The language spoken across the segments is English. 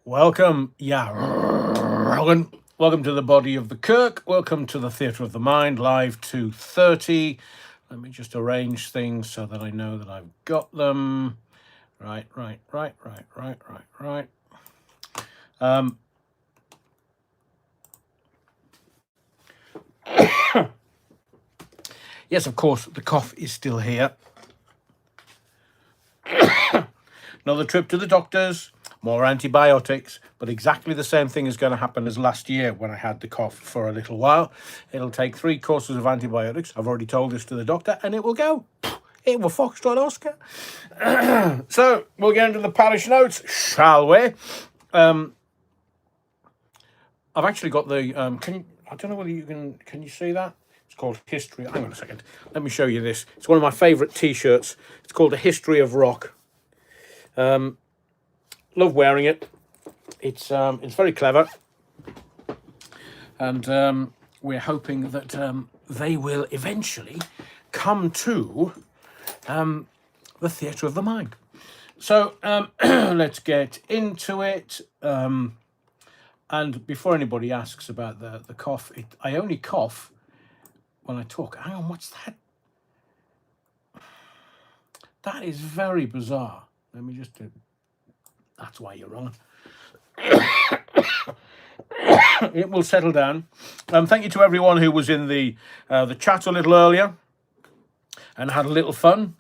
Welcome, welcome to the Body of the Kirk. Welcome to the Theatre of the Mind, live 2:30. Let me just arrange things so that I know that I've got them. Right. Yes, of course, the cough is still here. Another trip to the doctors, more antibiotics, but exactly the same thing is going to happen as last year when I had the cough for a little while. It'll take 3 courses of antibiotics. I've already told this to the doctor, and it will go. It will Foxtrot Oscar. So we'll get into the parish notes, shall we? I've actually got the. I don't know whether you can you see that? It's called History. Hang on a second. Let me show you this. It's one of my favourite T-shirts. It's called A History of Rock. Love wearing it. It's very clever, and we're hoping that they will eventually come to the theatre of the mind. So let's get into it. And before anybody asks about the cough, I only cough when I talk. Hang on, what's that? That is very bizarre. Let me just do. That's why you're wrong. It will settle down. Thank you to everyone who was in the chat a little earlier and had a little fun.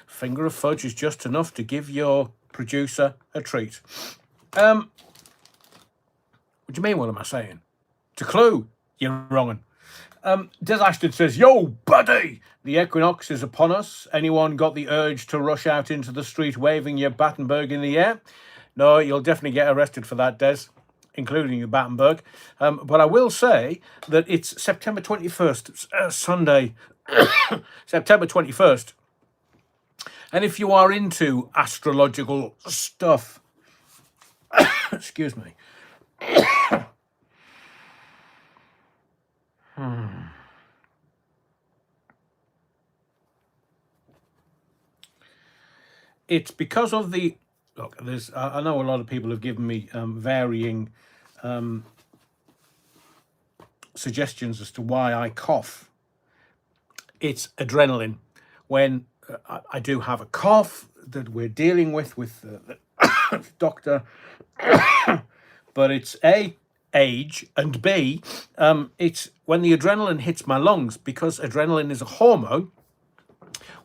Finger of fudge is just enough to give your producer a treat. What do you mean? What am I saying? It's a clue. You're wrong. Des Ashton says, "Yo, buddy, the equinox is upon us. Anyone got the urge to rush out into the street waving your Battenberg in the air? No, you'll definitely get arrested for that, Des, including your Battenberg. But I will say that it's September 21st, Sunday, September 21st. And if you are into astrological stuff, excuse me, it's because of the look. I know a lot of people have given me varying suggestions as to why I cough. It's adrenaline. When I do have a cough that we're dealing with the doctor, but it's A, age, and B, it's when the adrenaline hits my lungs, because adrenaline is a hormone.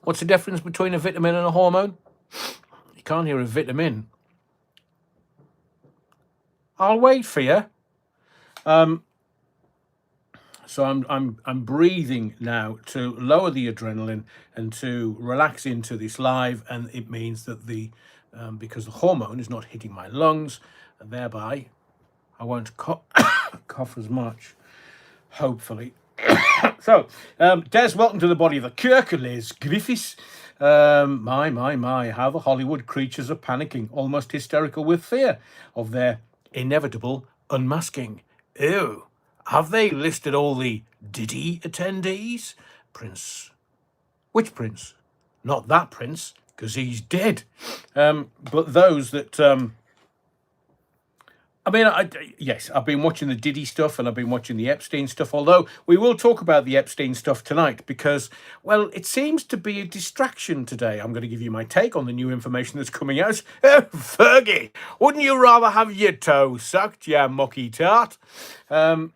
What's the difference between a vitamin and a hormone? You can't hear a vitamin. I'll wait for you. So I'm breathing now to lower the adrenaline and to relax into this live, and it means that because the hormone is not hitting my lungs, and thereby I won't cough as much, hopefully. So, Des, welcome to the Body of the Kirk, Les Griffiths. My, how the Hollywood creatures are panicking, almost hysterical with fear of their inevitable unmasking. Ew. Have they listed all the Diddy attendees? Prince. Which prince? Not that prince, because he's dead. But those that... yes, I've been watching the Diddy stuff and I've been watching the Epstein stuff, although we will talk about the Epstein stuff tonight because, well, it seems to be a distraction today. I'm going to give you my take on the new information that's coming out. Oh, Fergie, wouldn't you rather have your toe sucked, you mucky tart? Well,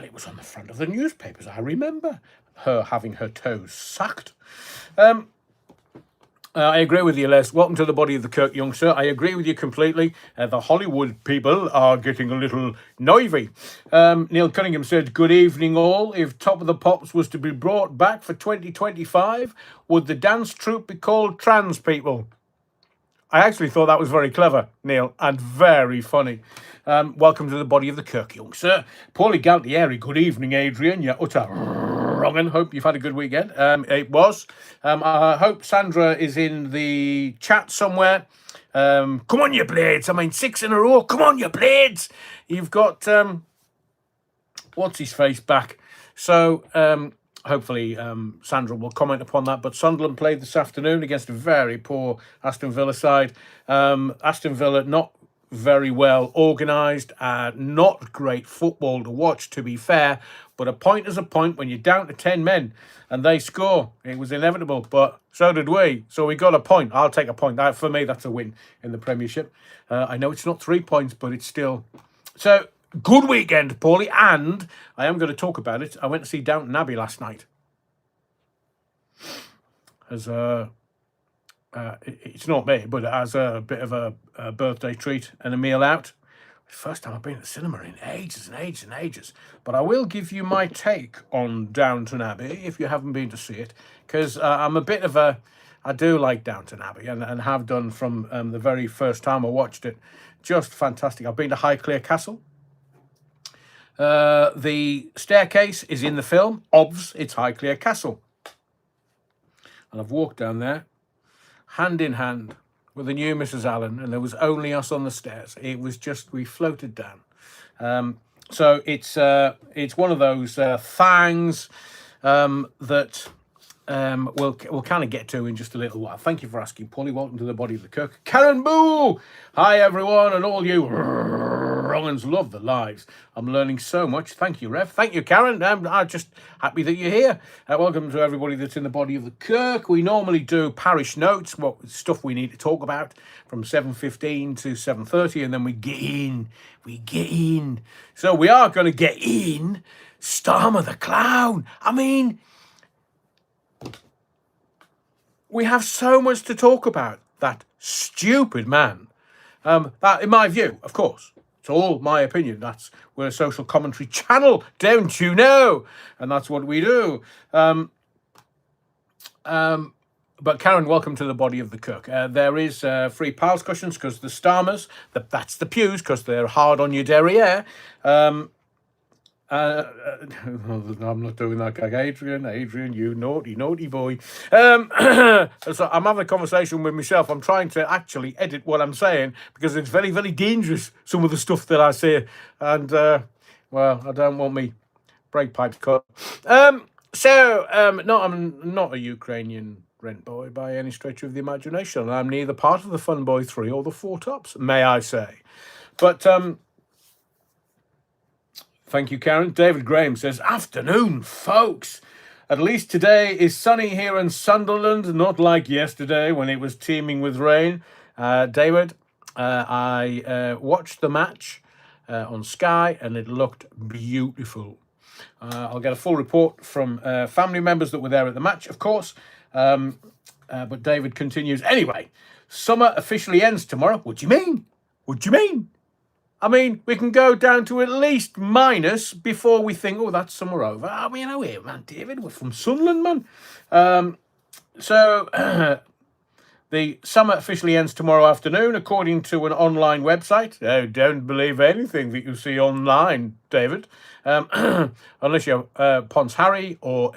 it was on the front of the newspapers. I remember her having her toes sucked. I agree with you, Les. Welcome to the Body of the Kirk, young sir. I agree with you completely. The Hollywood people are getting a little noisy. Neil Cunningham said, "Good evening, all. If Top of the Pops was to be brought back for 2025, would the dance troupe be called Trans People?" I actually thought that was very clever, Neil, and very funny. Welcome to the Body of the Kirk, young sir. Paulie Galtieri, good evening, Adrian. You're utter wrongin'. Hope you've had a good weekend. It was. I hope Sandra is in the chat somewhere. Come on, you blades. 6 in a row. Come on, you blades. You've got, what's his face back. So, hopefully Sandra will comment upon that. But Sunderland played this afternoon against a very poor Aston Villa side. Aston Villa not very well organised, not great football to watch, to be fair. But a point is a point when you're down to 10 men and they score. It was inevitable, but so did we. So we got a point. I'll take a point. For me, that's a win in the Premiership. I know it's not 3 points, but it's still... So, good weekend, Paulie, and I am going to talk about it. I went to see Downton Abbey last night. As it's not me, but as a bit of a birthday treat and a meal out. First time I've been at the cinema in ages and ages and ages. But I will give you my take on Downton Abbey if you haven't been to see it, because I'm a bit of a... I do like Downton Abbey and have done from the very first time I watched it. Just fantastic. I've been to Highclere Castle. The staircase is in the film. It's Highclere Castle. And I've walked down there, hand in hand, with the new Mrs. Allen, and there was only us on the stairs. It was just, we floated down. So it's one of those things that we'll kind of get to in just a little while. Thank you for asking, Paulie. Welcome to the Body of the Cook. Karen Boo! Hi, everyone, and all you wrong'uns love the lives. I'm learning so much. Thank you, Rev. Thank you, Karen. I'm just happy that you're here. Welcome to everybody that's in the Body of the Kirk. We normally do parish notes, what stuff we need to talk about, from 7:15 to 7:30, and then we get in. So we are going to get in Starmer the Clown. I mean... we have so much to talk about. That stupid man. That, in my view, of course, it's all my opinion. We're a social commentary channel, don't you know? And that's what we do. But Karen, welcome to the Body of the Cook. There is free pals cushions because the Starmers, that's the pews because they're hard on your derriere. I'm not doing that gag. Adrian, you naughty boy. So I'm having a conversation with myself. I'm trying to actually edit what I'm saying because it's very, very dangerous, some of the stuff that I say. And, well, I don't want me brake pipes cut. No, I'm not a Ukrainian rent boy by any stretch of the imagination. I'm neither part of the Fun Boy 3 or the Four Tops, may I say. But, thank you, Karen. David Graham says, afternoon, folks. At least today is sunny here in Sunderland, not like yesterday when it was teeming with rain. David, I watched the match on Sky and it looked beautiful. I'll get a full report from family members that were there at the match, of course. But David continues. Anyway, summer officially ends tomorrow. What do you mean? I mean, we can go down to at least minus before we think, oh, that's summer over. I mean, oh, here, man, David, we're from Sunderland, man. So the summer officially ends tomorrow afternoon, according to an online website. Oh, don't believe anything that you see online, David. Unless you're Ponce Harry or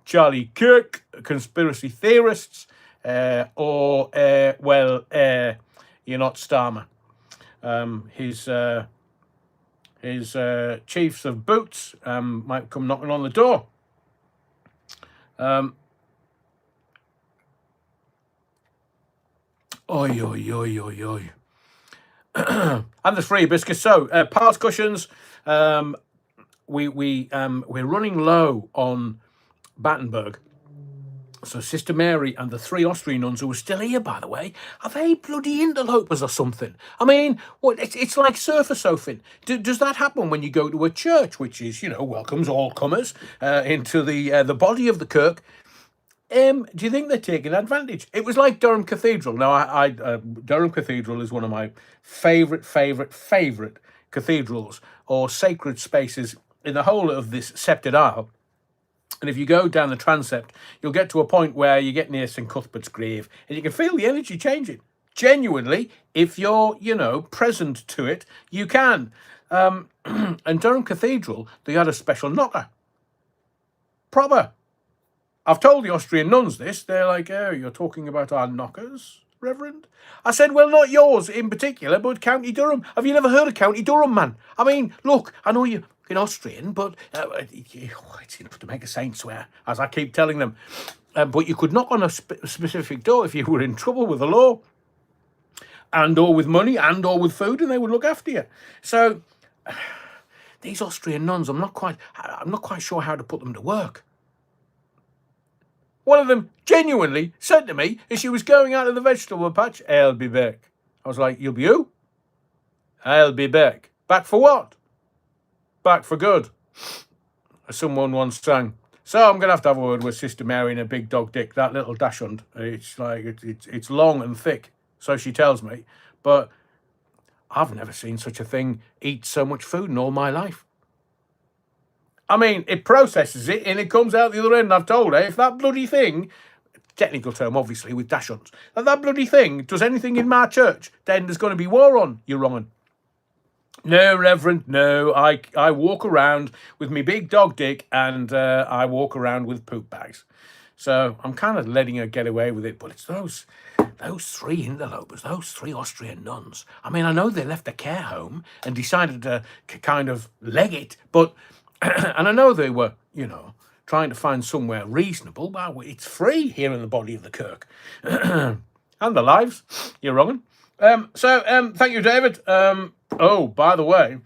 Charlie Kirk, conspiracy theorists, or, you're not Starmer. His chiefs of boots might come knocking on the door. Oi. And there's free hibiscus. So, Pals cushions. We're running low on Battenberg. So Sister Mary and the 3 Austrian nuns who are still here, by the way, are they bloody interlopers or something? I mean, what? It's like surfer surfing. Does that happen when you go to a church, which is, welcomes all comers into the body of the Kirk? Do you think they're taking advantage? It was like Durham Cathedral. Now, Durham Cathedral is one of my favourite cathedrals or sacred spaces in the whole of this sceptred isle. And if you go down the transept, you'll get to a point where you get near St Cuthbert's grave and you can feel the energy changing. Genuinely, if you're, present to it, you can. And Durham Cathedral, they had a special knocker. Proper. I've told the Austrian nuns this. They're like, oh, you're talking about our knockers, Reverend? I said, well, not yours in particular, but County Durham. Have you never heard of County Durham, man? I mean, look, I know you in Austrian, but it's enough to make a saint swear, as I keep telling them. But you could knock on a specific door if you were in trouble with the law, and or with money, and or with food, and they would look after you. So these Austrian nuns, I'm not quite sure how to put them to work. One of them genuinely said to me as she was going out of the vegetable patch, "I'll be back." I was like, "You'll be who?" "I'll be back." Back for what? Back for good. As someone once sang. So I'm going to have a word with Sister Mary and a big dog dick, that little dachshund. It's like, it's long and thick, so she tells me. But I've never seen such a thing eat so much food in all my life. I mean, it processes it and it comes out the other end. I've told her, if that bloody thing, technical term obviously with dachshunds, that bloody thing does anything in my church, then there's going to be war on. You're wrong. No, Reverend, no. I walk around with me big dog dick, and I walk around with poop bags. So I'm kind of letting her get away with it, but it's those three interlopers, those three Austrian nuns. I mean, I know they left a care home and decided to kind of leg it, but and I know they were, trying to find somewhere reasonable. Well, it's free here in the body of the Kirk. And the lives. You're wrong. So thank you, David. Oh, by the way,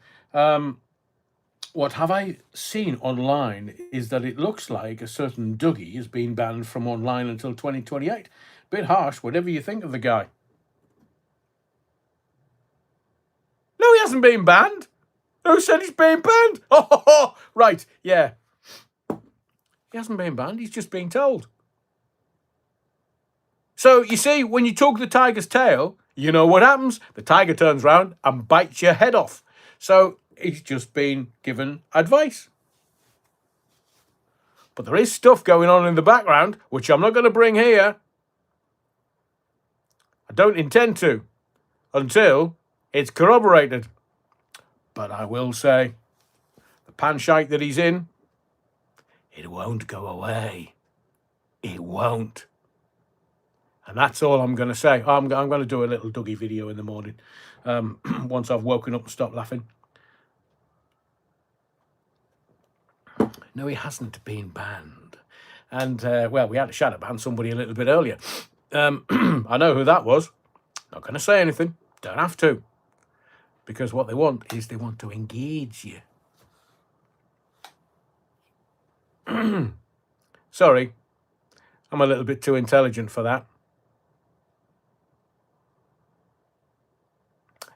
what have I seen online is that it looks like a certain Dougie has been banned from online until 2028. Bit harsh, whatever you think of the guy. No, he hasn't been banned. Who said he's been banned? Oh, right, yeah. He hasn't been banned, he's just being told. So, you see, when you tug the tiger's tail, you know what happens? The tiger turns around and bites your head off. So, he's just been given advice. But there is stuff going on in the background, which I'm not going to bring here. I don't intend to, until it's corroborated. But I will say, the panshite that he's in, it won't go away. It won't. And that's all I'm going to say. I'm going to do a little Dougie video in the morning, once I've woken up and stopped laughing. No, he hasn't been banned. And, well, we had to shadow ban somebody a little bit earlier. I know who that was. Not going to say anything. Don't have to. Because what they want is they want to engage you. Sorry. I'm a little bit too intelligent for that.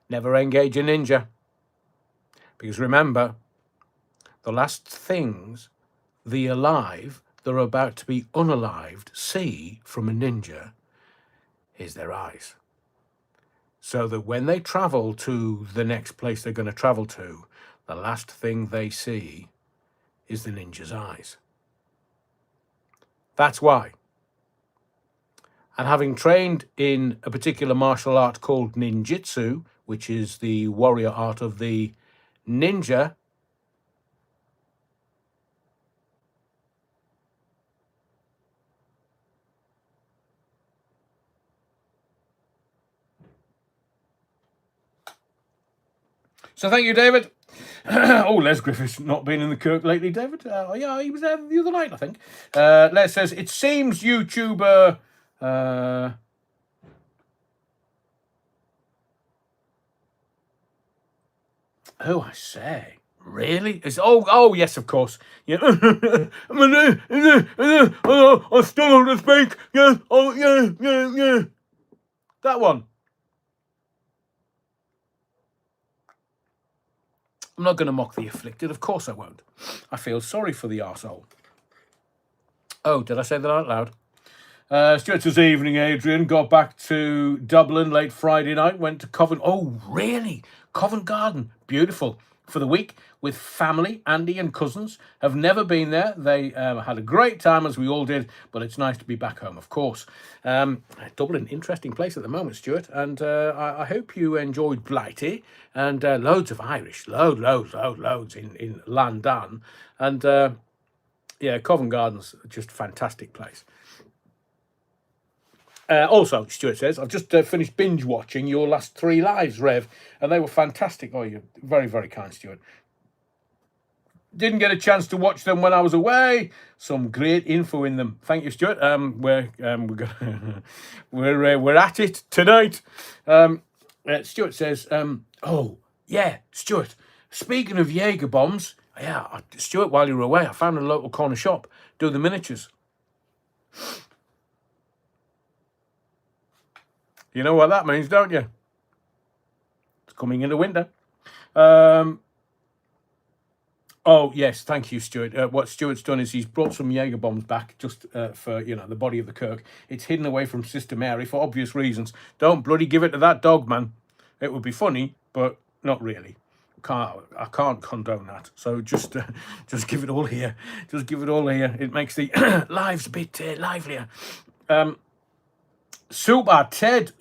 Never engage a ninja. Because remember, the last things the alive that are about to be unalived see from a ninja is their eyes. So that when they travel to the next place they're going to travel to, the last thing they see is the ninja's eyes. That's why. And having trained in a particular martial art called Ninjutsu, which is the warrior art of the ninja, so thank you, David. Oh, Les Griffiths not been in the Kirk lately, David. Yeah, he was there the other night, I think. Les says, it seems YouTuber... oh, I say. Really? Oh, yes, of course. Yeah. I struggle to speak. Yeah. Oh, yeah. That one. I'm not going to mock the afflicted. Of course I won't. I feel sorry for the arsehole. Oh, did I say that out loud? Stuart says, evening, Adrian. Got back to Dublin late Friday night. Went to Covent. Oh, really? Covent Garden. Beautiful. For the week with family, Andy and cousins. Have never been there. They had a great time, as we all did, but it's nice to be back home, of course. Dublin, interesting place at the moment, Stuart, and I hope you enjoyed Blighty, and loads of Irish, loads in Landan, and yeah, Covent Garden's just a fantastic place. Also, Stuart says, I've just finished binge watching your last 3 lives, Rev, and they were fantastic. Oh, you're very, very kind, Stuart. Didn't get a chance to watch them when I was away. Some great info in them. Thank you, Stuart. We're at it tonight. Stuart says, "Oh yeah, Stuart. Speaking of Jaeger bombs, yeah, Stuart. While you were away, I found a local corner shop do the miniatures. You know what that means, don't you? It's coming in the winter." Oh yes, thank you, Stuart. What Stuart's done is he's brought some Jaeger bombs back just for the body of the Kirk. It's hidden away from Sister Mary for obvious reasons. Don't bloody give it to that dog, man. It would be funny, but not really. I can't condone that. So just give it all here. Just give it all here. It makes the lives a bit livelier. Super Ted.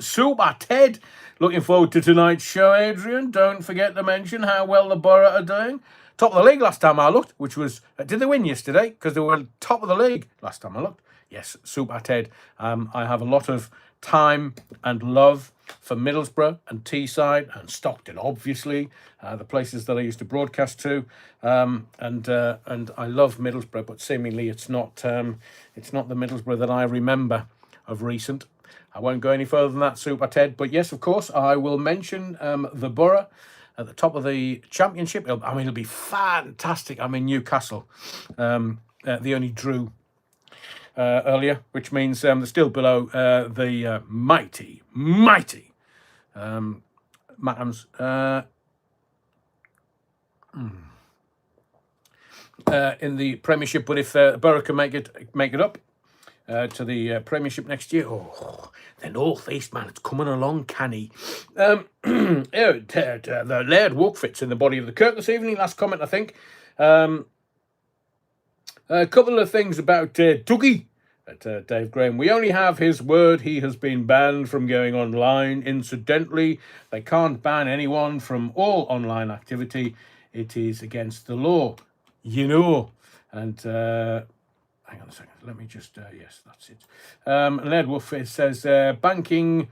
Looking forward to tonight's show, Adrian. Don't forget to mention how well the Borough are doing. Top of the league last time I looked, which was... did they win yesterday? Because they were top of the league last time I looked. Yes, Super Ted. I have a lot of time and love for Middlesbrough and Teesside and Stockton, obviously, the places that I used to broadcast to. And I love Middlesbrough, but seemingly it's not the Middlesbrough that I remember of recent. I won't go any further than that, Super Ted. But yes, of course, I will mention the Borough at the top of the championship. It'll be fantastic. I'm in Newcastle. They only drew earlier, which means they're still below the mighty Matams. In the Premiership, but if Borough can make it up to the Premiership next year, the North East, man, it's coming along canny. The Laird Walkfit's in the body of the Kirk this evening. Last comment, I think. A couple of things about Dougie. Dave Graham. We only have his word. He has been banned from going online. Incidentally, they can't ban anyone from all online activity. It is against the law, And hang on a second. Let me just... yes, that's it. Laird Wolf says, banking,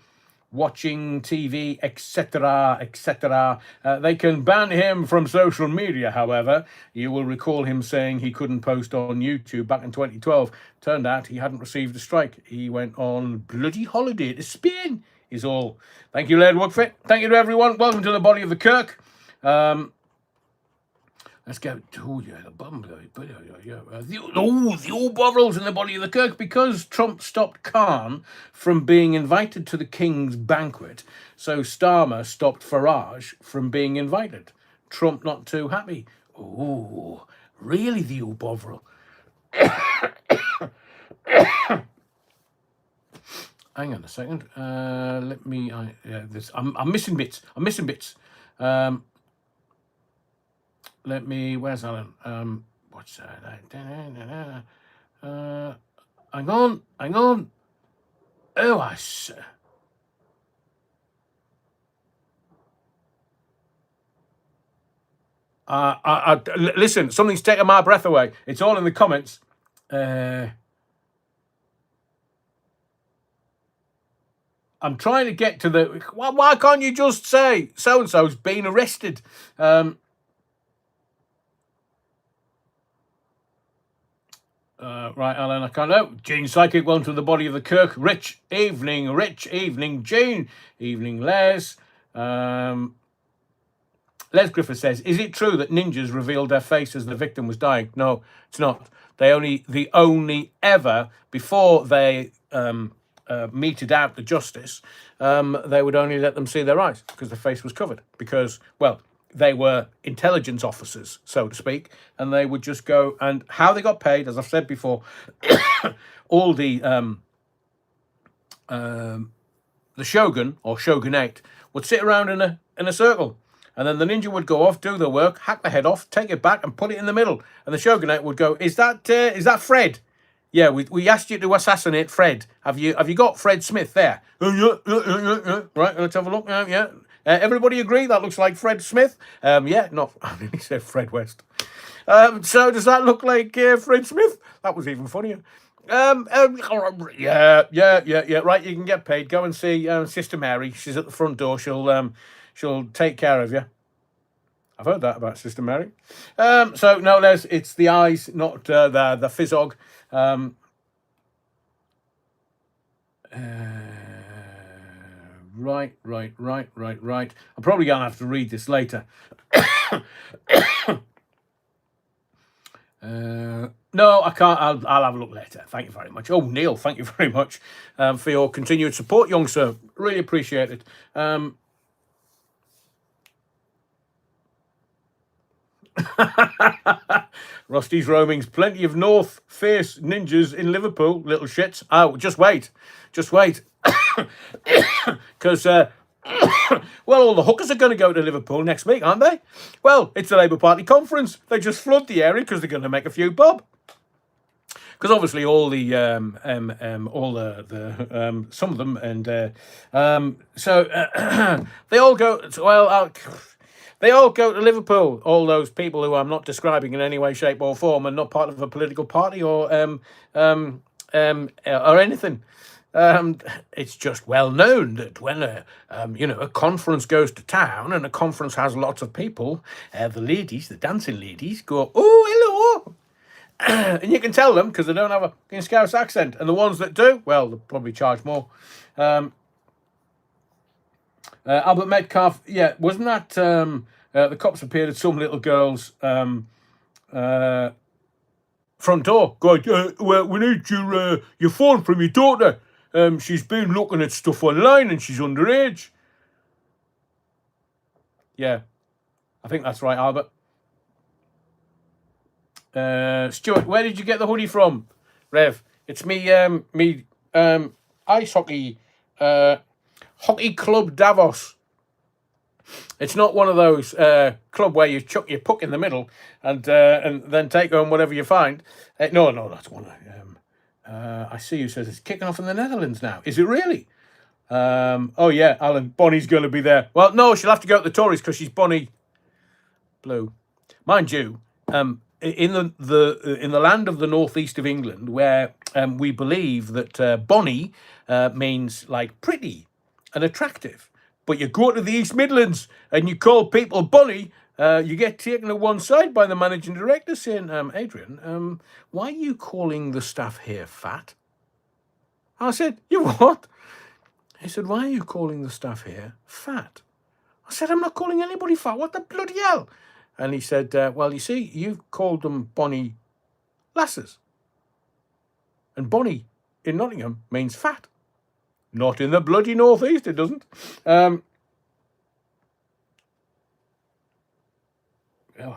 watching TV, etc. They can ban him from social media, however. You will recall him saying he couldn't post on YouTube back in 2012. Turned out he hadn't received a strike. He went on bloody holiday to Spain, is all. Thank you, Laird Woodfit. Thank you to everyone. Welcome to the body of the Kirk. Let's go to the bum. The old Bovrils in the body of the Kirk. Because Trump stopped Khan from being invited to the King's banquet, so Starmer stopped Farage from being invited. Trump not too happy. Oh, really, the old Bovril? Hang on a second. Let me. I'm missing bits. Let me. Where's Alan? What's that? Hang on. Oh, listen. Something's taken my breath away. It's all in the comments. I'm trying to get to the. Why can't you just say so and so's been arrested? Right, Alan, I can't know. Gene Psychic, welcome to the body of the Kirk. Rich evening, Gene. Evening, Les. Les Griffith says, is it true that ninjas revealed their face as the victim was dying? No, it's not. The only ever, before they meted out the justice, they would only let them see their eyes because the face was covered. Because, well, they were intelligence officers, so to speak, and they would just go, and how they got paid, as I've said before, all the shogun or shogunate would sit around in a circle, and then the ninja would go off, do their work, hack the head off, take it back, and put it in the middle, and the shogunate would go, is that Fred? Yeah, we asked you to assassinate Fred. Have you got Fred Smith there? Yeah. Right, let's have a look. Yeah. Everybody agree that looks like Fred Smith? Yeah, not. I nearly said Fred West. So does that look like Fred Smith? That was even funnier. Yeah. Right, you can get paid. Go and see Sister Mary. She's at the front door. She'll take care of you. I've heard that about Sister Mary. So no, Les, it's the eyes, not the fizzog. Right. I'm probably going to have to read this later. No, I can't. I'll have a look later. Thank you very much. Oh, Neil, thank you very much for your continued support, young sir. Really appreciate it. Rusty's roamings. Plenty of North Face ninjas in Liverpool, little shits. Oh, just wait. Because, well, all the hookers are going to go to Liverpool next week, aren't they? Well, it's the Labour Party conference. They just flood the area because they're going to make a few bob. Because obviously all the some of them, and so they all go. Well, they all go to Liverpool. All those people who I'm not describing in any way, shape, or form, and not part of a political party or anything. It's just well known that when a conference goes to town and a conference has lots of people, the ladies, the dancing ladies, go, "Oh, hello." And you can tell them because they don't have a Scouse accent. And the ones that do, well, they'll probably charge more. Albert Metcalf, yeah, wasn't that the cops appeared at some little girl's front door going, well, we need your phone from your daughter. She's been looking at stuff online and she's underage. Yeah, I think that's right, Albert. Stuart, where did you get the hoodie from? Rev, it's me ice hockey hockey club Davos. It's not one of those club where you chuck your puck in the middle and then take on whatever you find. No, that's one. I see you says it's kicking off in the Netherlands now. Is it really? Oh yeah, Alan, Bonnie's going to be there. Well, no, she'll have to go to the Tories because she's Bonnie Blue, mind you. In the land of the northeast of England, where we believe that Bonnie means like pretty and attractive, but you go to the East Midlands and you call people Bonnie, you get taken to one side by the managing director saying, Adrian, why are you calling the staff here fat? I said, you what? He said, why are you calling the staff here fat? I said, I'm not calling anybody fat. What the bloody hell? And he said, well, you see, you've called them Bonnie lasses. And Bonnie in Nottingham means fat. Not in the bloody northeast, it doesn't. I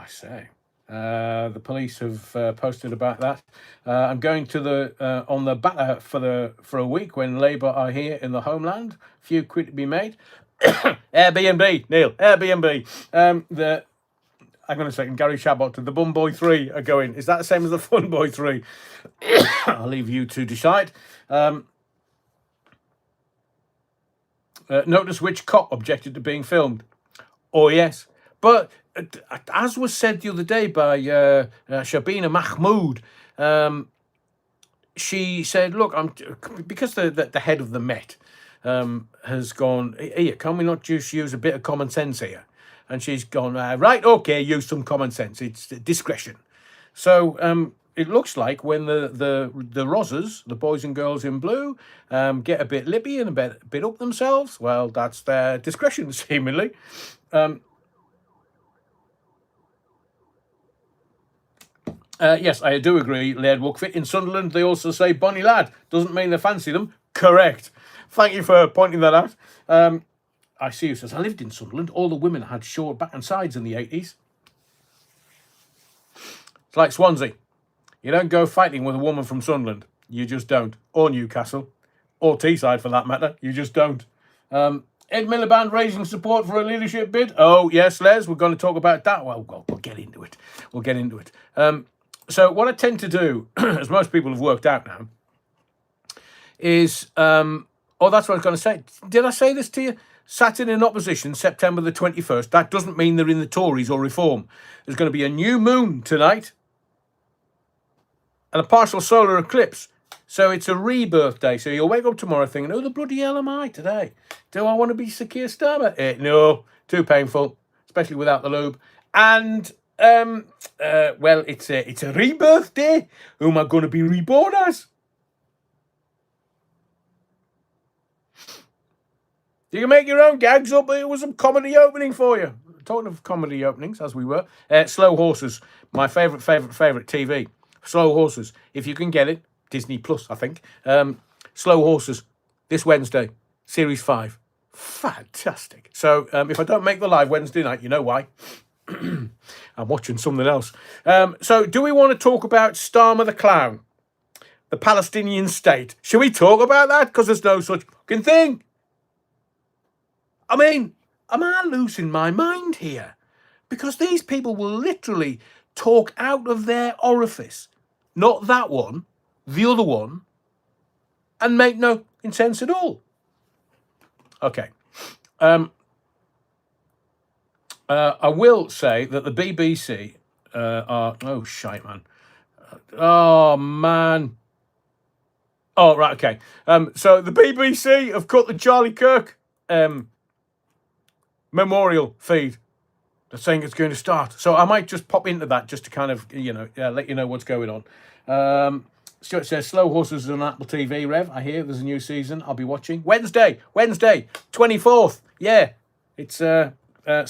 say. The police have posted about that. I'm going to the on the batter for a week when Labour are here in the homeland. Few quid to be made. Airbnb, Neil. Airbnb. Hang on a second, Gary Shabot to the Bum Boy 3 are going. Is that the same as the Fun Boy 3? I'll leave you to decide. Notice which cop objected to being filmed. Oh, yes. But as was said the other day by Shabina Mahmood, she said, look, because the head of the Met has gone, here, can we not just use a bit of common sense here? And she's gone, right, okay, use some common sense. It's discretion. So it looks like when the Rozzers, the boys and girls in blue, get a bit lippy and a bit up themselves, well, that's their discretion, seemingly. Yes, I do agree, Laird Wookfit. In Sunderland, they also say Bonnie Lad. Doesn't mean they fancy them. Correct. Thank you for pointing that out. I see who says, I lived in Sunderland. All the women had short back and sides in the 80s. It's like Swansea. You don't go fighting with a woman from Sunderland. You just don't. Or Newcastle. Or Teesside, for that matter. You just don't. Ed Miliband raising support for a leadership bid. Oh, yes, Les, we're going to talk about that. Well, we'll get into it. So what I tend to do, as most people have worked out now, is... that's what I was going to say. Did I say this to you? Sat in opposition September the 21st. That doesn't mean they're in the Tories or Reform. There's going to be a new moon tonight and a partial solar eclipse. So it's a rebirth day. So you'll wake up tomorrow thinking, who the bloody hell am I today? Do I want to be Sir Keir Starmer? No, too painful, especially without the lube. And well, it's a rebirth day. Who am I going to be reborn as? You can make your own gags up. It was a comedy opening for you. Talking of comedy openings, as we were, Slow Horses, my favourite TV. Slow Horses, if you can get it, Disney Plus, I think. Slow Horses, this Wednesday, Series 5. Fantastic. So if I don't make the live Wednesday night, you know why. I'm watching something else. So do we want to talk about Starmer the Clown? The Palestinian state? Should we talk about that? Because there's no such fucking thing. I mean, am I losing my mind here? Because these people will literally talk out of their orifice. Not that one, the other one, and make no sense at all. Okay. I will say that the BBC are... Oh, shite, man. Oh, man. Oh, right, okay. So the BBC have cut the Charlie Kirk memorial feed. They're saying it's going to start. So I might just pop into that just to kind of, let you know what's going on. Stuart says, Slow Horses is on Apple TV, Rev. I hear there's a new season. I'll be watching. Wednesday, 24th. Yeah, it's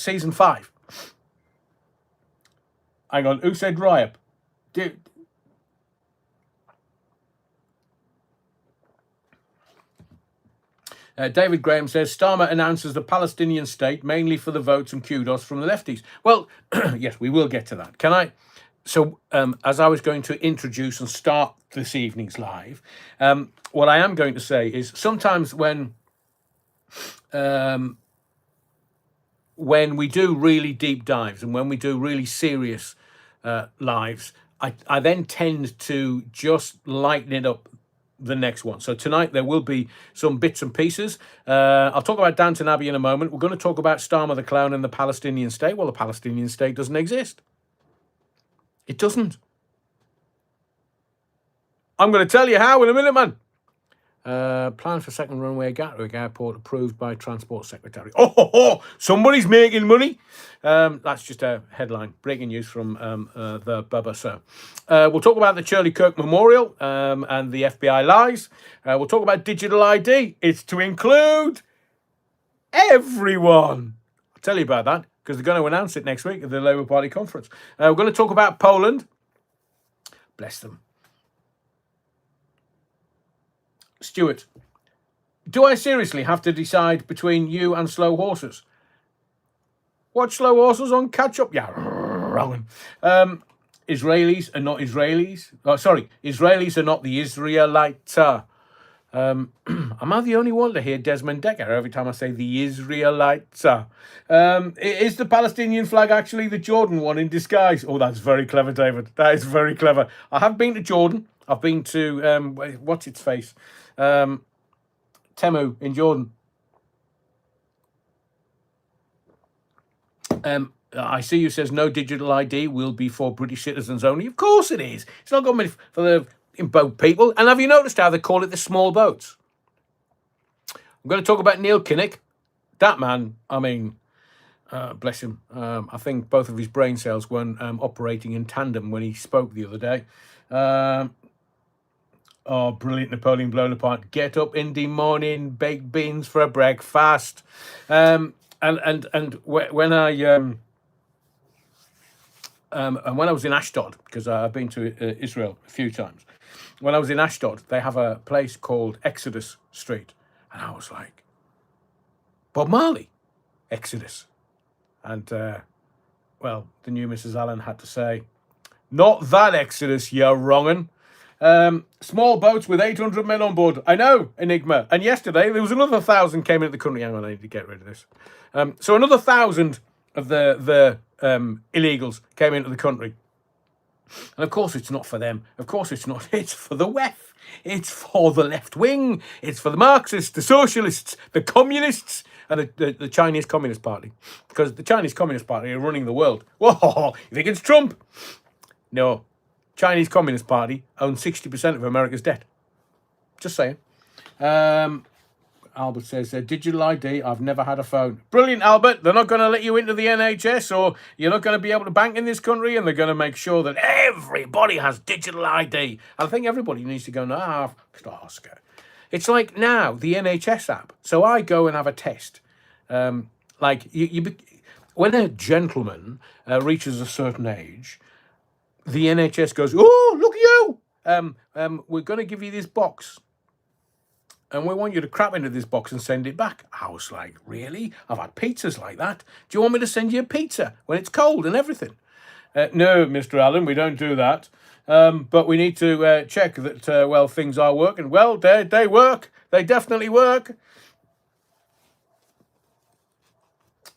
season 5. Hang on, who said riot? David Graham says, Starmer announces the Palestinian state mainly for the votes and kudos from the lefties. Well, yes, we will get to that. Can I? So, as I was going to introduce and start this evening's live, what I am going to say is sometimes when we do really deep dives and when we do really serious lives, I then tend to just lighten it up the next one. So tonight there will be some bits and pieces. I'll talk about Downton Abbey in a moment. We're going to talk about Starmer the Clown and the Palestinian state. Well, the Palestinian state doesn't exist. It doesn't. I'm going to tell you how in a minute, man. Plan for second runway at Gatwick Airport approved by Transport Secretary. Oh, somebody's making money. That's just a headline. Breaking news from the Bubba. So we'll talk about the Charlie Kirk Memorial and the FBI lies. We'll talk about digital ID. It's to include everyone. I'll tell you about that because they're going to announce it next week at the Labour Party conference. We're going to talk about Poland. Bless them. Stuart, do I seriously have to decide between you and Slow Horses? Watch Slow Horses on catch up? Yeah, wrong. Israelis are not Israelis. Oh, sorry, Israelis are not the Israelites. Am I the only one to hear Desmond Decker every time I say the Israelites? Is the Palestinian flag actually the Jordan one in disguise? Oh, that's very clever, David. That is very clever. I have been to Jordan. I've been to, what's its face? Temu in Jordan. I see you says no digital ID will be for British citizens only. Of course it is. It's not going to be for the boat people. And have you noticed how they call it the small boats? I'm going to talk about Neil Kinnock. That man, I mean, bless him. I think both of his brain cells weren't operating in tandem when he spoke the other day. Oh, brilliant. Napoleon blown apart. Get up in the morning, baked beans for a breakfast. And when I was in Ashdod, because I've been to Israel a few times. When I was in Ashdod, they have a place called Exodus Street. And I was like, Bob Marley, Exodus. And, well, the new Mrs. Allen had to say, not that Exodus, you're wrongin'. Small boats with 800 men on board. I know, Enigma. And yesterday, there was another 1,000 came into the country. Hang on, I need to get rid of this. So another 1,000 of the illegals came into the country. And of course, it's not for them. Of course, it's not. It's for the WEF. It's for the left wing. It's for the Marxists, the socialists, the communists, and the Chinese Communist Party. Because the Chinese Communist Party are running the world. Whoa, you think it's Trump? No. Chinese Communist Party owns 60% of America's debt. Just saying. Albert says, digital ID, I've never had a phone. Brilliant, Albert. They're not going to let you into the NHS, or you're not going to be able to bank in this country, and they're going to make sure that everybody has digital ID. I think everybody needs to go, no, Oscar. It's like now, the NHS app. So I go and have a test. Like, when a gentleman reaches a certain age, the NHS goes, oh, look at you. We're going to give you this box. And we want you to crap into this box and send it back. I was like, really? I've had pizzas like that. Do you want me to send you a pizza when it's cold and everything? No, Mr. Allen, we don't do that. But we need to check that, well, things are working. Well, they work. They definitely work.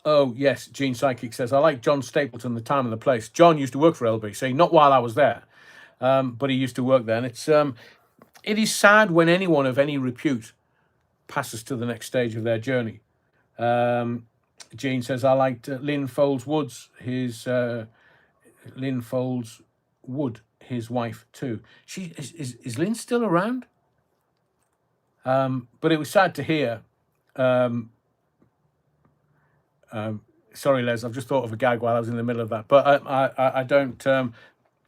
Oh, yes, Gene Psychic says, I like John Stapleton, the time and the place. John used to work for LBC, not while I was there, but he used to work there. And it is sad when anyone of any repute passes to the next stage of their journey. Gene says, I liked Lynn Folds Woods, Lynn Folds Wood, his wife too. Is Lynn still around? But it was sad to hear. Sorry, Les, I've just thought of a gag while I was in the middle of that. But I don't...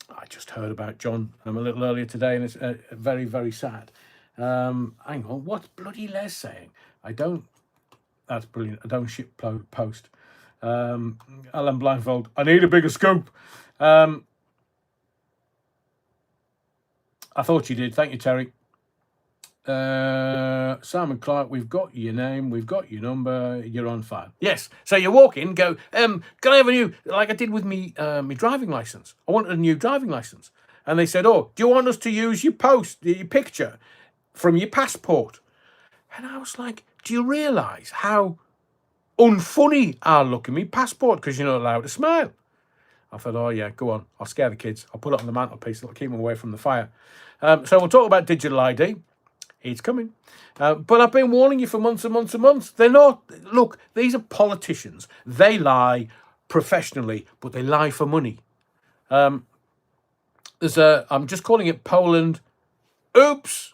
I just heard about John a little earlier today, and it's very, very sad. Hang on, what's bloody Les saying? That's brilliant. I don't ship post. Alan Blindfold, I need a bigger scoop. I thought you did. Thank you, Terry. Simon Clark, we've got your name, we've got your number, you're on file. Yes, so you walk in, go, can I have a new, like I did with me driving license. I wanted a new driving license. And they said, oh, do you want us to use your picture from your passport? And I was like, do you realise how unfunny I look in my passport because you're not allowed to smile? I thought, oh yeah, go on, I'll scare the kids. I'll put it on the mantelpiece, it'll keep them away from the fire. So we'll talk about digital ID. It's coming. But I've been warning you for months and months and months. They're not... Look, these are politicians. They lie professionally, but they lie for money. I'm just calling it Poland. Oops.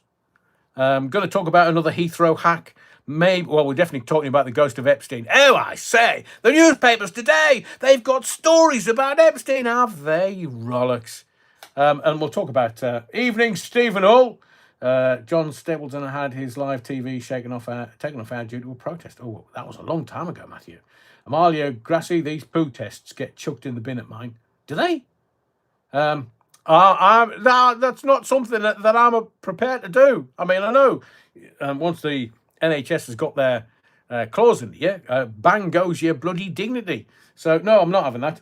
I'm going to talk about another Heathrow hack. Maybe... Well, we're definitely talking about the ghost of Epstein. Oh, I say. The newspapers today, they've got stories about Epstein, have they? Rollocks. And we'll talk about Evening Stephen Hull. John Stapleton had his live TV taken off air due to a protest. Oh, that was a long time ago, Matthew. Amalia Grassi, these poo tests get chucked in the bin at mine. Do they? That's not something that I'm prepared to do. I mean, I know once the NHS has got their claws in you, bang goes your bloody dignity. So, no, I'm not having that.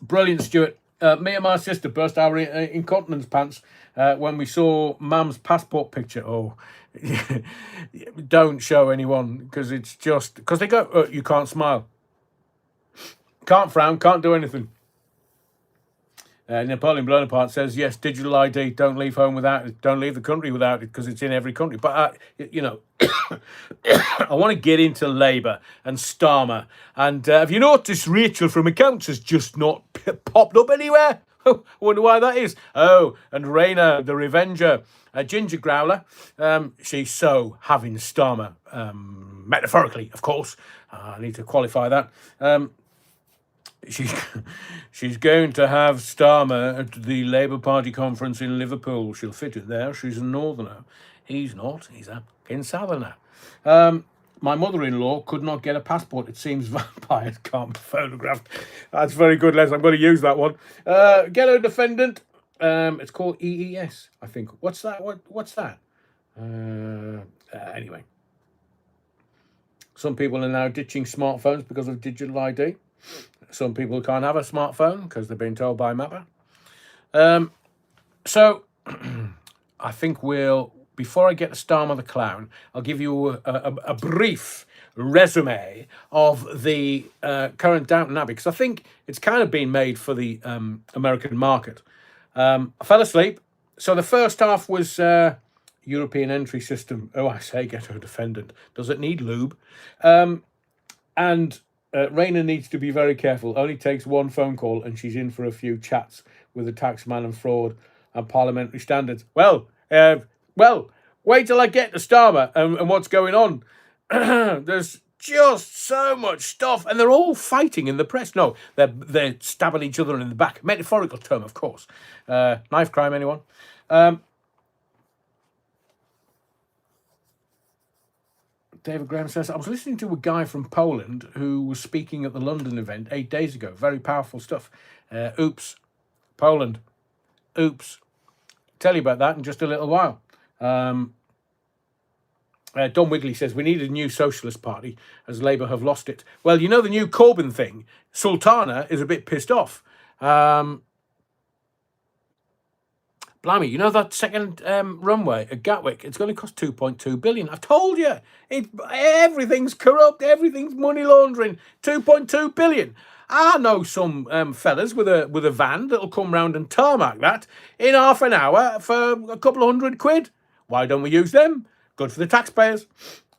Brilliant, Stuart. Me and my sister burst our incontinence pants when we saw Mum's passport picture. Oh, don't show anyone because it's just... Because they go, oh, you can't smile. Can't frown, can't do anything. Napoleon Bonaparte says, yes, digital ID, don't leave home without it. Don't leave the country without it because it's in every country. But, I want to get into Labour and Starmer. And have you noticed Rachel from accounts has just not popped up anywhere? I wonder why that is. Oh, and Raina, the Revenger, Ginger Growler. She's so having Starmer, metaphorically, of course. I need to qualify that. She's going to have Starmer at the Labour Party conference in Liverpool. She'll fit it there. She's a northerner. He's not. He's a fucking southerner. My mother-in-law could not get a passport. It seems vampires can't be photographed. That's very good, Les. I'm going to use that one. Ghetto defendant. It's called EES, I think. What's that? What's that? Anyway. Some people are now ditching smartphones because of digital ID. Some people can't have a smartphone because they've been told by Mapper. So I think before I get to Starmer the Clown, I'll give you a brief resume of the current Downton Abbey, because I think it's kind of been made for the American market. I fell asleep. So the first half was European entry system. Oh, I say, ghetto defendant. Does it need lube? And Raina needs to be very careful. Only takes one phone call and she's in for a few chats with the taxman and fraud and parliamentary standards. Well, Well, wait till I get to Starmer and what's going on. There's just so much stuff, and they're all fighting in the press. No, they're stabbing each other in the back. Metaphorical term, of course. Knife crime, anyone? David Graham says, I was listening to a guy from Poland who was speaking at the London event 8 days ago. Very powerful stuff. Oops. Poland. Oops. Tell you about that in just a little while. Don Wigley says, we need a new socialist party as Labour have lost it. Well, you know the new Corbyn thing? Sultana is a bit pissed off. Blimey, you know that second runway at Gatwick? It's going to cost 2.2 billion. I've told you, everything's corrupt, everything's money laundering. 2.2 billion. I know some fellas with a van that'll come round and tarmac that in half an hour for a couple of £100. Why don't we use them? Good for the taxpayers.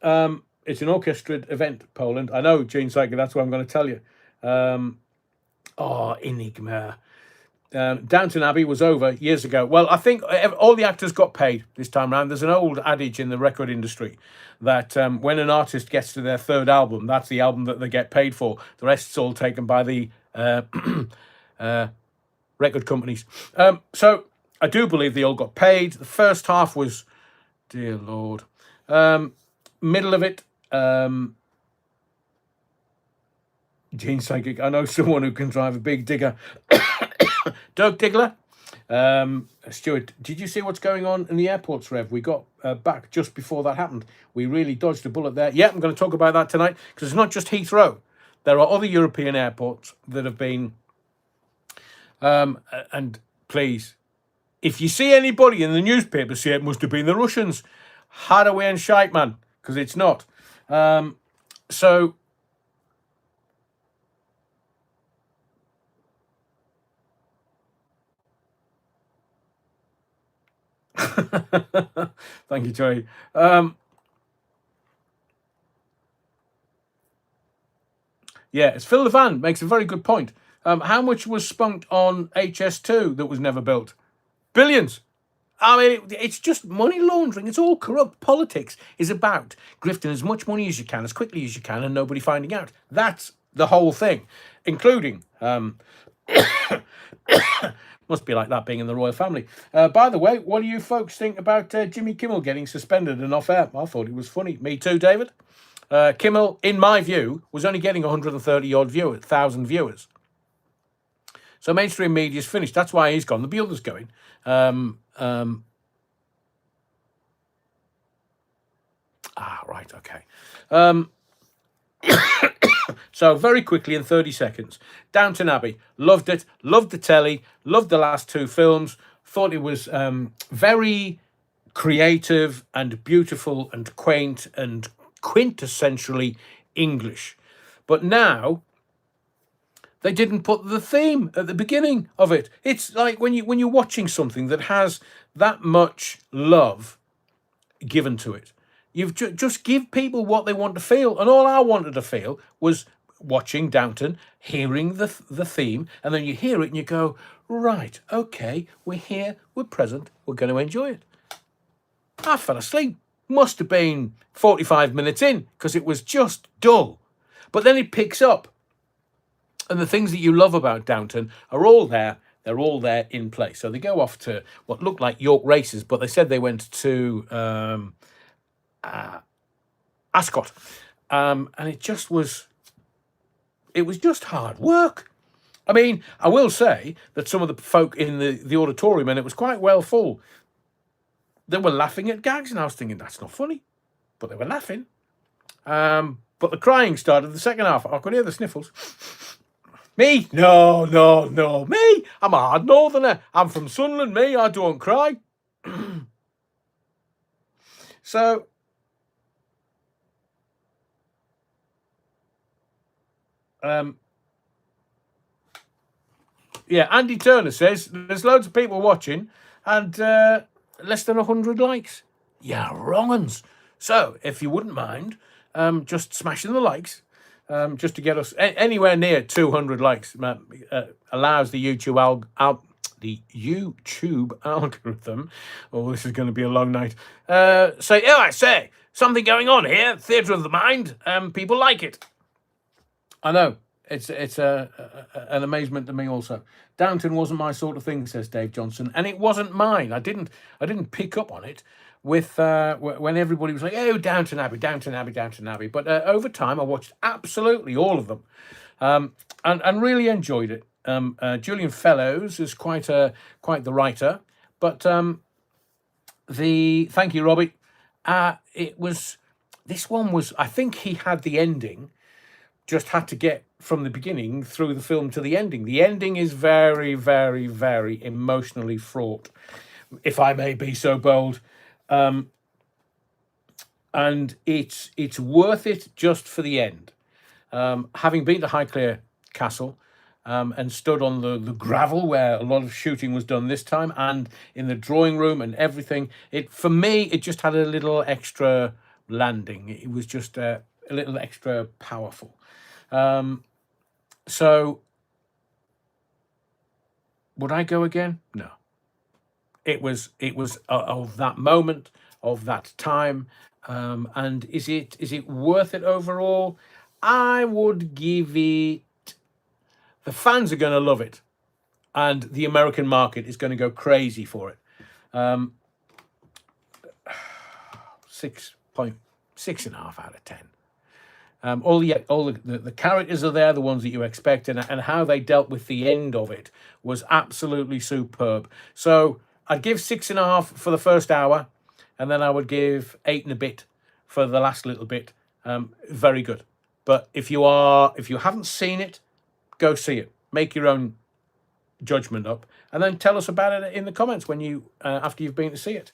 It's an orchestrated event, Poland. I know, Gene Psycher, that's what I'm going to tell you. Enigma. Downton Abbey was over years ago. Well, I think all the actors got paid this time around. There's an old adage in the record industry that when an artist gets to their third album, that's the album that they get paid for. The rest's all taken by the record companies. So I do believe they all got paid. The first half was, dear Lord, middle of it, Gene Psychic, I know someone who can drive a big digger. Doug Diggler. Stuart, did you see what's going on in the airports, Rev? We got back just before that happened. We really dodged a bullet there. Yeah, I'm going to talk about that tonight, because it's not just Heathrow. There are other European airports that have been... and please, if you see anybody in the newspaper say it must have been the Russians, Haraway and shite, man, because it's not. So... Thank you, Joey. Yeah, it's Phil Levan makes a very good point. How much was spunked on HS2 that was never built? Billions. I mean, it's just money laundering. It's all corrupt. Politics is about grifting as much money as you can, as quickly as you can, and nobody finding out. That's the whole thing, including... Must be like that being in the royal family. By the way, what do you folks think about Jimmy Kimmel getting suspended and off air? I thought it was funny. Me too, David. Kimmel, in my view, was only getting 130,000 viewers. So mainstream media's finished. That's why he's gone. There'll be others going. Right, okay. So very quickly, in 30 seconds, Downton Abbey, loved it, loved the telly, loved the last two films, thought it was very creative and beautiful and quaint and quintessentially English. But now they didn't put the theme at the beginning of it. It's like when you're watching something that has that much love given to it, you've just give people what they want to feel. And all I wanted to feel was watching Downton, hearing the theme, and then you hear it and you go, right, okay, we're here, we're present, we're going to enjoy it. I fell asleep. Must have been 45 minutes in, because it was just dull. But then it picks up. And the things that you love about Downton are all there. They're all there in place. So they go off to what looked like York races, but they said they went to Ascot. And it just was... It was just hard work. I mean, I will say that some of the folk in the auditorium, and it was quite well full, they were laughing at gags, and I was thinking, that's not funny. But they were laughing. But the crying started the second half. I could hear the sniffles. Me? No. Me? I'm a hard northerner. I'm from Sunderland. Me? I don't cry. So... yeah, Andy Turner says there's loads of people watching and less than 100 likes. Yeah, wrong uns. So if you wouldn't mind just smashing the likes, just to get us anywhere near 200 likes, allows the YouTube the YouTube algorithm, oh, this is going to be a long night, say, oh, I say, something going on here, theatre of the mind, people like it. I know, it's an amazement to me also. Downton wasn't my sort of thing, says Dave Johnson, and it wasn't mine. I didn't pick up on it with when everybody was like, oh, Downton Abbey, Downton Abbey, Downton Abbey. But over time, I watched absolutely all of them, and really enjoyed it. Julian Fellows is quite the writer, but thank you, Robbie. This one was, I think he had the ending, just had to get from the beginning through the film to the ending. The ending is very, very, very emotionally fraught, if I may be so bold. And it's worth it just for the end. Having been to Highclere Castle and stood on the gravel where a lot of shooting was done this time, and in the drawing room and everything, for me, it just had a little extra landing. It was just a little extra powerful. So would I go again? No. It was of that moment, of that time, and is it worth it overall? I would give it. The fans are going to love it, and the American market is going to go crazy for it. 6.5 out of 10. All the characters are there, the ones that you expect, and how they dealt with the end of it was absolutely superb. So I'd give 6.5 for the first hour, and then I would give 8 and a bit for the last little bit. Very good. But if you haven't seen it, go see it. Make your own judgment up, and then tell us about it in the comments when you after you've been to see it.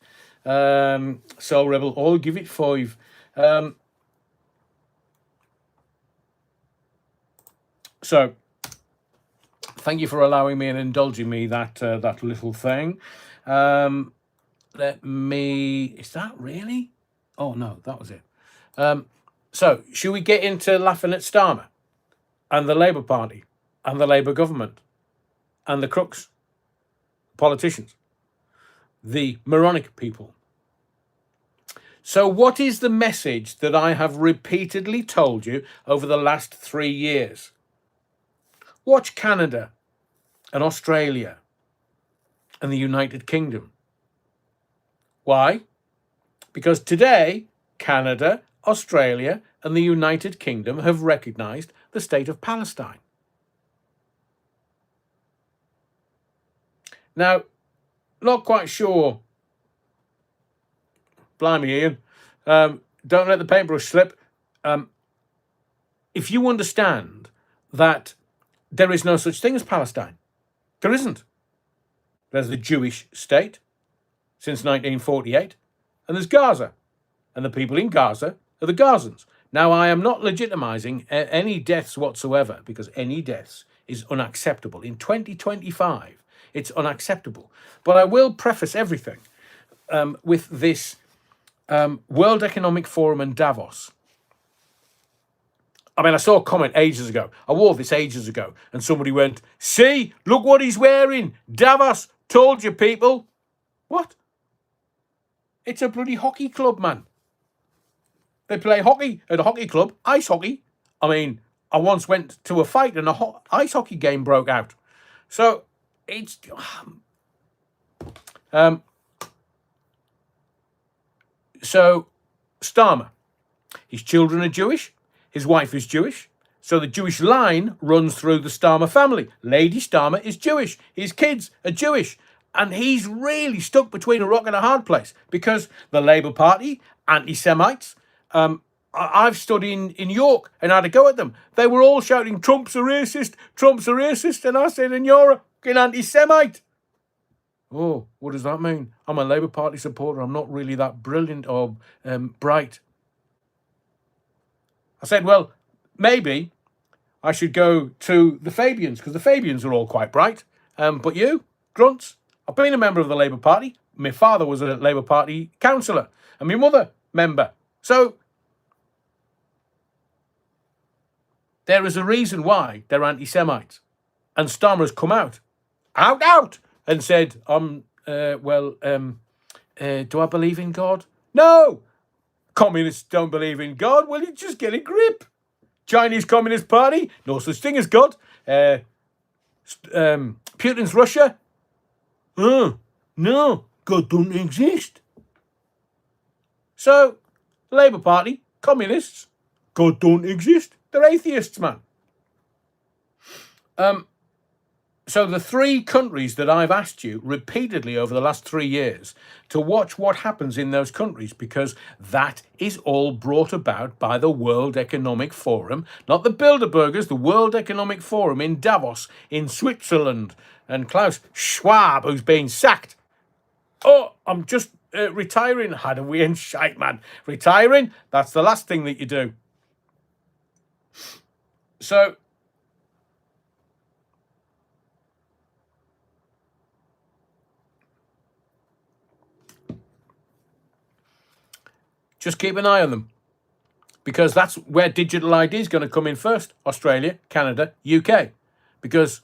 Soul Rebel, I'll give it 5. So, thank you for allowing me and indulging me that little thing. Let me. Is that really? Oh no, that was it. So, should we get into laughing at Starmer and the Labour Party and the Labour government and the crooks, politicians, the moronic people? So, what is the message that I have repeatedly told you over the last 3 years? Watch Canada and Australia and the United Kingdom. Why? Because today, Canada, Australia, and the United Kingdom have recognised the state of Palestine. Now, not quite sure. Blimey, Ian. Don't let the paintbrush slip. If you understand that there is no such thing as Palestine. There isn't. There's the Jewish state since 1948, and there's Gaza, and the people in Gaza are the Gazans. Now, I am not legitimizing any deaths whatsoever, because any deaths is unacceptable. In 2025, it's unacceptable. But I will preface everything with this World Economic Forum in Davos. I mean, I saw a comment ages ago. I wore this ages ago, and somebody went, see, look what he's wearing. Davos, told you, people. What? It's a bloody hockey club, man. They play hockey at a hockey club, ice hockey. I mean, I once went to a fight and a ice hockey game broke out. So, it's... So, Starmer, his children are Jewish. His wife is Jewish, so the Jewish line runs through the Starmer family. Lady Starmer is Jewish. His kids are Jewish. And he's really stuck between a rock and a hard place, because the Labour Party, anti-Semites, I've stood in York and had a go at them. They were all shouting, Trump's a racist, Trump's a racist. And I said, and you're a fucking anti-Semite. Oh, what does that mean? I'm a Labour Party supporter. I'm not really that brilliant or bright. I said, well, maybe I should go to the Fabians, because the Fabians are all quite bright. But you, grunts, I've been a member of the Labour Party. My father was a Labour Party councillor, and my mother, member. So there is a reason why they're anti-Semites. And Starmer's come out, and said, do I believe in God? No! Communists don't believe in God. Well, you just get a grip. Chinese Communist Party, no such thing as God. Putin's Russia, no, God don't exist. So, Labour Party, communists, God don't exist. They're atheists, man. So the 3 countries that I've asked you repeatedly over the last 3 years to watch what happens in those countries, because that is all brought about by the World Economic Forum, not the Bilderbergers, the World Economic Forum in Davos, in Switzerland, and Klaus Schwab, who's being sacked. Oh, I'm just retiring. How do we in shite, man? Retiring? That's the last thing that you do. So, just keep an eye on them, because that's where digital ID is going to come in first. Australia, Canada, UK. Because,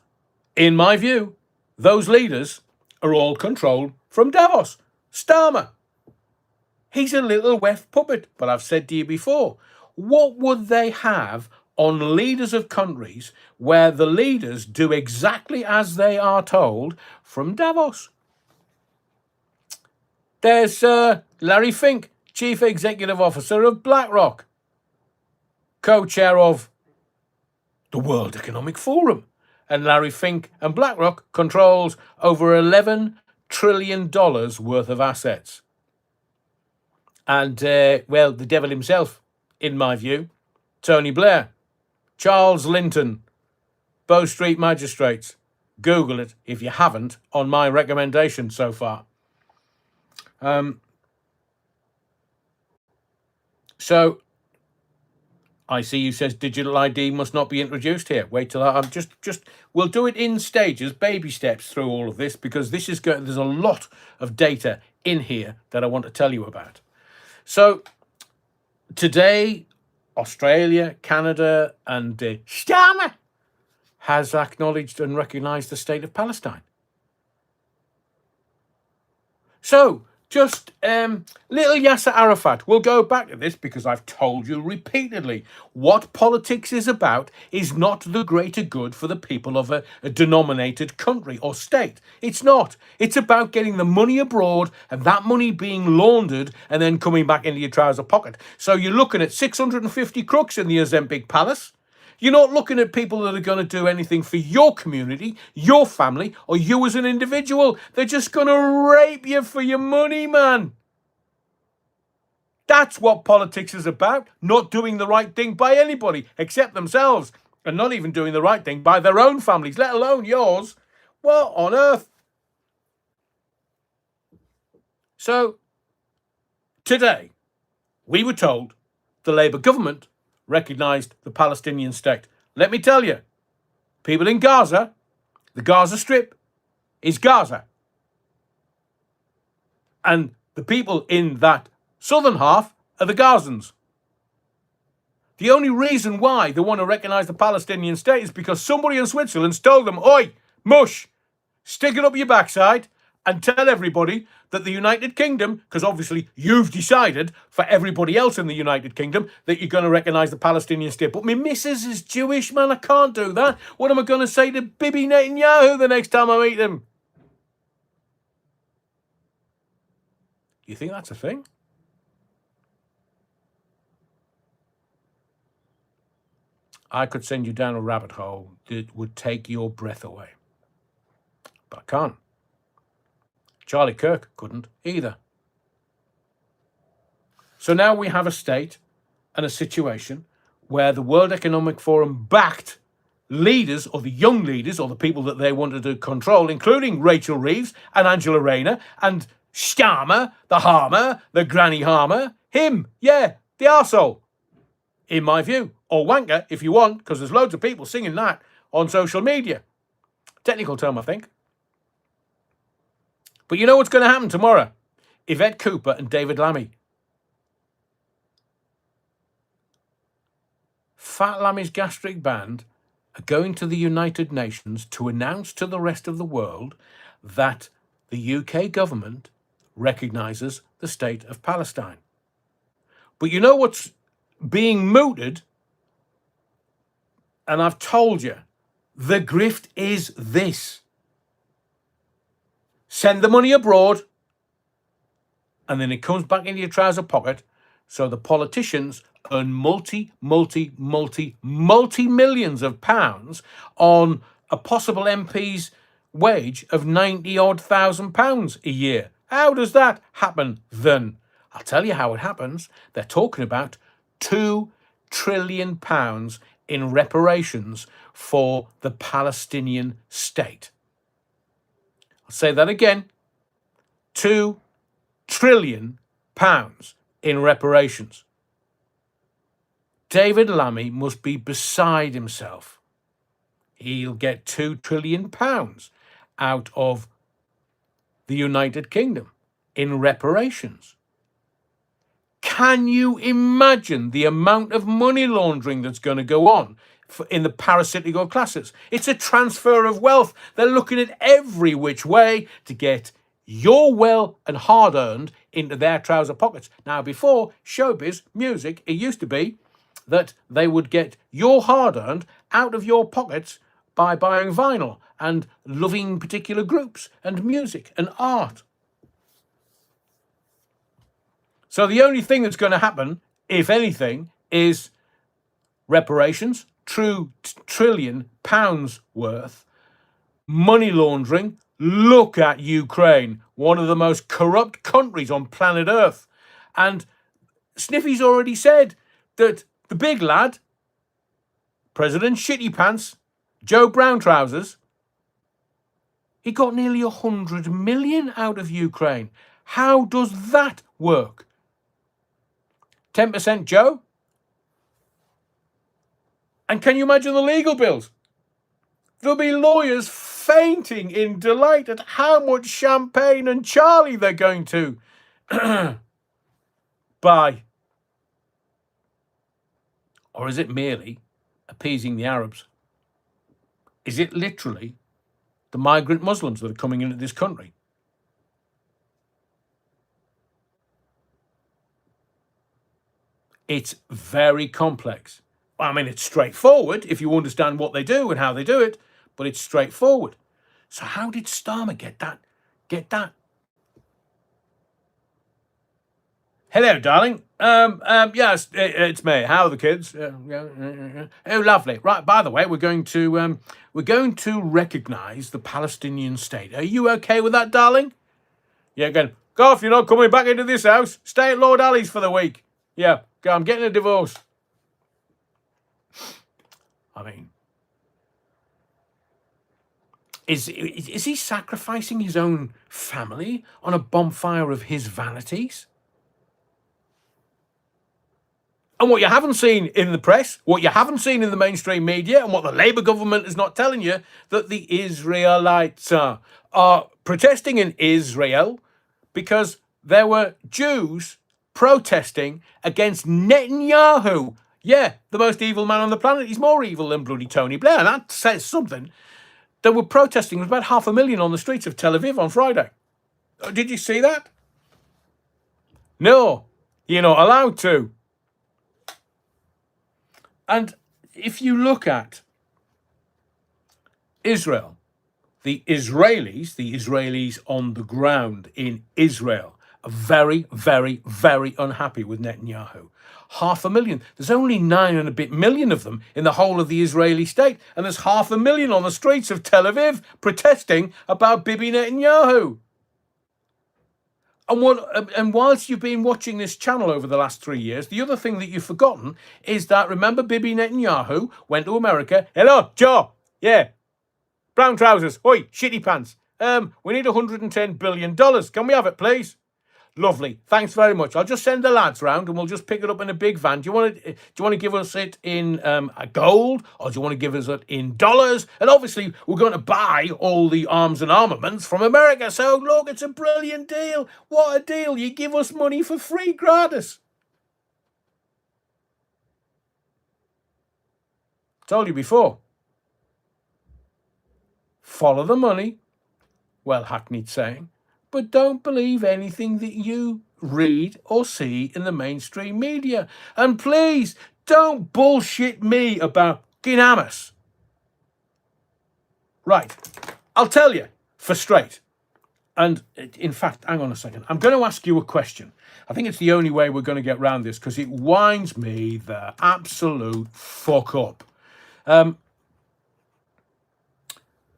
in my view, those leaders are all controlled from Davos. Starmer. He's a little weft puppet. But I've said to you before, what would they have on leaders of countries where the leaders do exactly as they are told from Davos? There's Larry Fink, Chief Executive Officer of BlackRock, co-chair of the World Economic Forum. And Larry Fink and BlackRock controls over $11 trillion worth of assets. And, the devil himself, in my view, Tony Blair, Charles Linton, Bow Street Magistrates. Google it if you haven't, on my recommendation so far. So, ICU says digital ID must not be introduced here. Wait till I'm we'll do it in stages, baby steps through all of this, because this is there's a lot of data in here that I want to tell you about. So, today, Australia, Canada, and Starmer has acknowledged and recognised the state of Palestine. So, just little Yasser Arafat. We'll go back to this because I've told you repeatedly what politics is about is not the greater good for the people of a denominated country or state. It's not. It's about getting the money abroad and that money being laundered and then coming back into your trouser pocket. So you're looking at 650 crooks in the Ozempic Palace. You're not looking at people that are going to do anything for your community, your family, or you as an individual. They're just going to rape you for your money, man. That's what politics is about. Not doing the right thing by anybody except themselves. And not even doing the right thing by their own families, let alone yours. What on earth? So, today, we were told the Labour government recognised the Palestinian state. Let me tell you, people in Gaza, the Gaza Strip is Gaza. And the people in that southern half are the Gazans. The only reason why they want to recognise the Palestinian state is because somebody in Switzerland told them, oi, mush, stick it up your backside and tell everybody that the United Kingdom, because obviously you've decided for everybody else in the United Kingdom that you're going to recognise the Palestinian state. But my missus is Jewish, man, I can't do that. What am I going to say to Bibi Netanyahu the next time I meet him? You think that's a thing? I could send you down a rabbit hole that would take your breath away. But I can't. Charlie Kirk couldn't either. So now we have a state and a situation where the World Economic Forum backed leaders, or the young leaders, or the people that they wanted to control, including Rachel Reeves and Angela Rayner and Starmer, the Harmer, the Granny Harmer, him, yeah, the arsehole, in my view, or wanker if you want, because there's loads of people singing that on social media. Technical term, I think. But you know what's going to happen tomorrow? Yvette Cooper and David Lammy. Fat Lammy's Gastric Band are going to the United Nations to announce to the rest of the world that the UK government recognises the state of Palestine. But you know what's being mooted? And I've told you, the grift is this. Send the money abroad, and then it comes back into your trouser pocket. So the politicians earn multi millions of pounds on a possible MP's wage of 90 odd thousand pounds a year. How does that happen then? I'll tell you how it happens. They're talking about £2 trillion in reparations for the Palestinian state. I'll say that again. £2 trillion in reparations. David Lammy must be beside himself. He'll get £2 trillion out of the United Kingdom in reparations. Can you imagine the amount of money laundering that's going to go on in the parasitical classes? It's a transfer of wealth. They're looking at every which way to get your well and hard-earned into their trouser pockets. Now, before showbiz, music, it used to be that they would get your hard-earned out of your pockets by buying vinyl and loving particular groups and music and art. So the only thing that's going to happen, if anything, is reparations, £2 trillion worth, money laundering. Look at Ukraine, one of the most corrupt countries on planet Earth. And Sniffy's already said that the big lad, President Shitty Pants, Joe Brown Trousers, he got nearly 100 million out of Ukraine. How does that work? 10% Joe? And can you imagine the legal bills? There'll be lawyers fainting in delight at how much champagne and Charlie they're going to buy. Or is it merely appeasing the Arabs? Is it literally the migrant Muslims that are coming into this country? It's very complex. I mean, it's straightforward if you understand what they do and how they do it, but it's straightforward. So how did Starmer get that? Hello, darling. Yes, it's me. How are the kids? Oh, lovely. Right. By the way, we're going to recognise the Palestinian state. Are you okay with that, darling? Yeah. Again, Golf, you're not coming back into this house. Stay at Lord Alley's for the week. Yeah. Go. I'm getting a divorce. I mean, is he sacrificing his own family on a bonfire of his vanities? And what you haven't seen in the press, what you haven't seen in the mainstream media, and what the Labour government is not telling you, that the Israelites are protesting in Israel because there were Jews protesting against Netanyahu. Yeah, the most evil man on the planet. He's more evil than bloody Tony Blair. And that says something. They were protesting. There was about 500,000 on the streets of Tel Aviv on Friday. Did you see that? No, you're not allowed to. And if you look at Israel, the Israelis on the ground in Israel are very, very, very unhappy with Netanyahu. 500,000. There's only 9 and a bit million of them in the whole of the Israeli state. And there's 500,000 on the streets of Tel Aviv protesting about Bibi Netanyahu. And whilst you've been watching this channel over the last 3 years, the other thing that you've forgotten is that, remember, Bibi Netanyahu went to America. Hello, Joe. Yeah. Brown trousers. Oi, shitty pants. We need $110 billion. Can we have it, please? Lovely. Thanks very much. I'll just send the lads round and we'll just pick it up in a big van. Do you want to give us it in gold, or do you want to give us it in dollars? And obviously, we're going to buy all the arms and armaments from America. So look, it's a brilliant deal. What a deal. You give us money for free, gratis. Told you before. Follow the money. well-hackneyed saying, but don't believe anything that you read or see in the mainstream media. And please, don't bullshit me about Hamas. Right, I'll tell you, for straight. And in fact, hang on a second. I'm going to ask you a question. I think it's the only way we're going to get around this because it winds me the absolute fuck up. I'm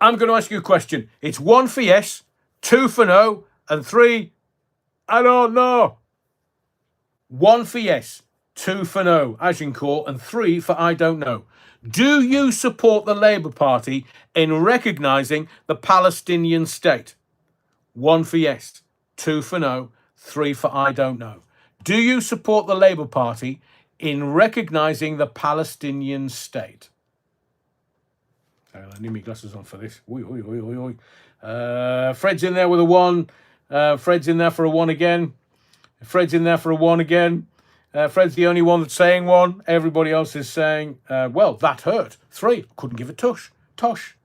going to ask you a question. It's 1 for yes, 2 for no, and 3, I don't know. 1 for yes, 2 for no, Agincourt, and 3 for I don't know. Do you support the Labour Party in recognising the Palestinian state? 1 for yes, 2 for no, 3 for I don't know. Do you support the Labour Party in recognising the Palestinian state? I need my glasses on for this. Fred's in there with a 1. Fred's in there for a 1 again. Fred's in there for a 1 again. Fred's the only one that's saying 1. Everybody else is saying, well, that hurt. 3. Couldn't give a tush. Tosh.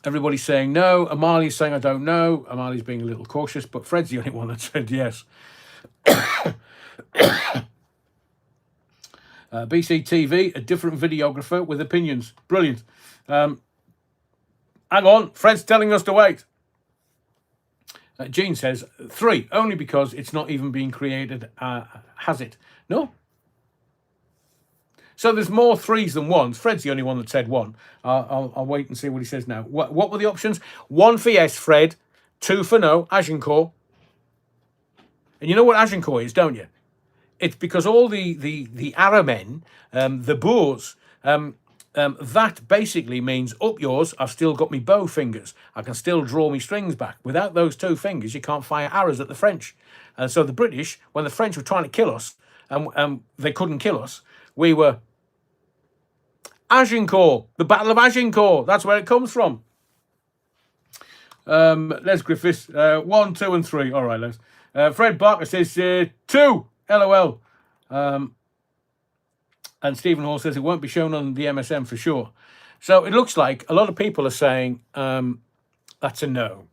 Everybody's saying no. Amali's saying I don't know. Amali's being a little cautious, but Fred's the only one that said yes. BCTV, a different videographer with opinions. Brilliant. Hang on. Fred's telling us to wait. Jean says 3, only because it's not even being created, has it? No. So there's more 3s than 1s. Fred's the only one that said 1. I'll wait and see what he says now. What were the options? 1 for yes, Fred. 2 for no, Agincourt. And you know what Agincourt is, don't you? It's because all the Aramen, the Boers, that basically means up yours, I've still got me bow fingers. I can still draw me strings back. Without those 2 fingers, you can't fire arrows at the French. And so the British, when the French were trying to kill us, and they couldn't kill us, we were Agincourt, the Battle of Agincourt. That's where it comes from. Les Griffiths, 1, 2, and 3. All right, Les. Fred Barker says 2. LOL. And Stephen Hall says it won't be shown on the MSM for sure. So it looks like a lot of people are saying that's a no.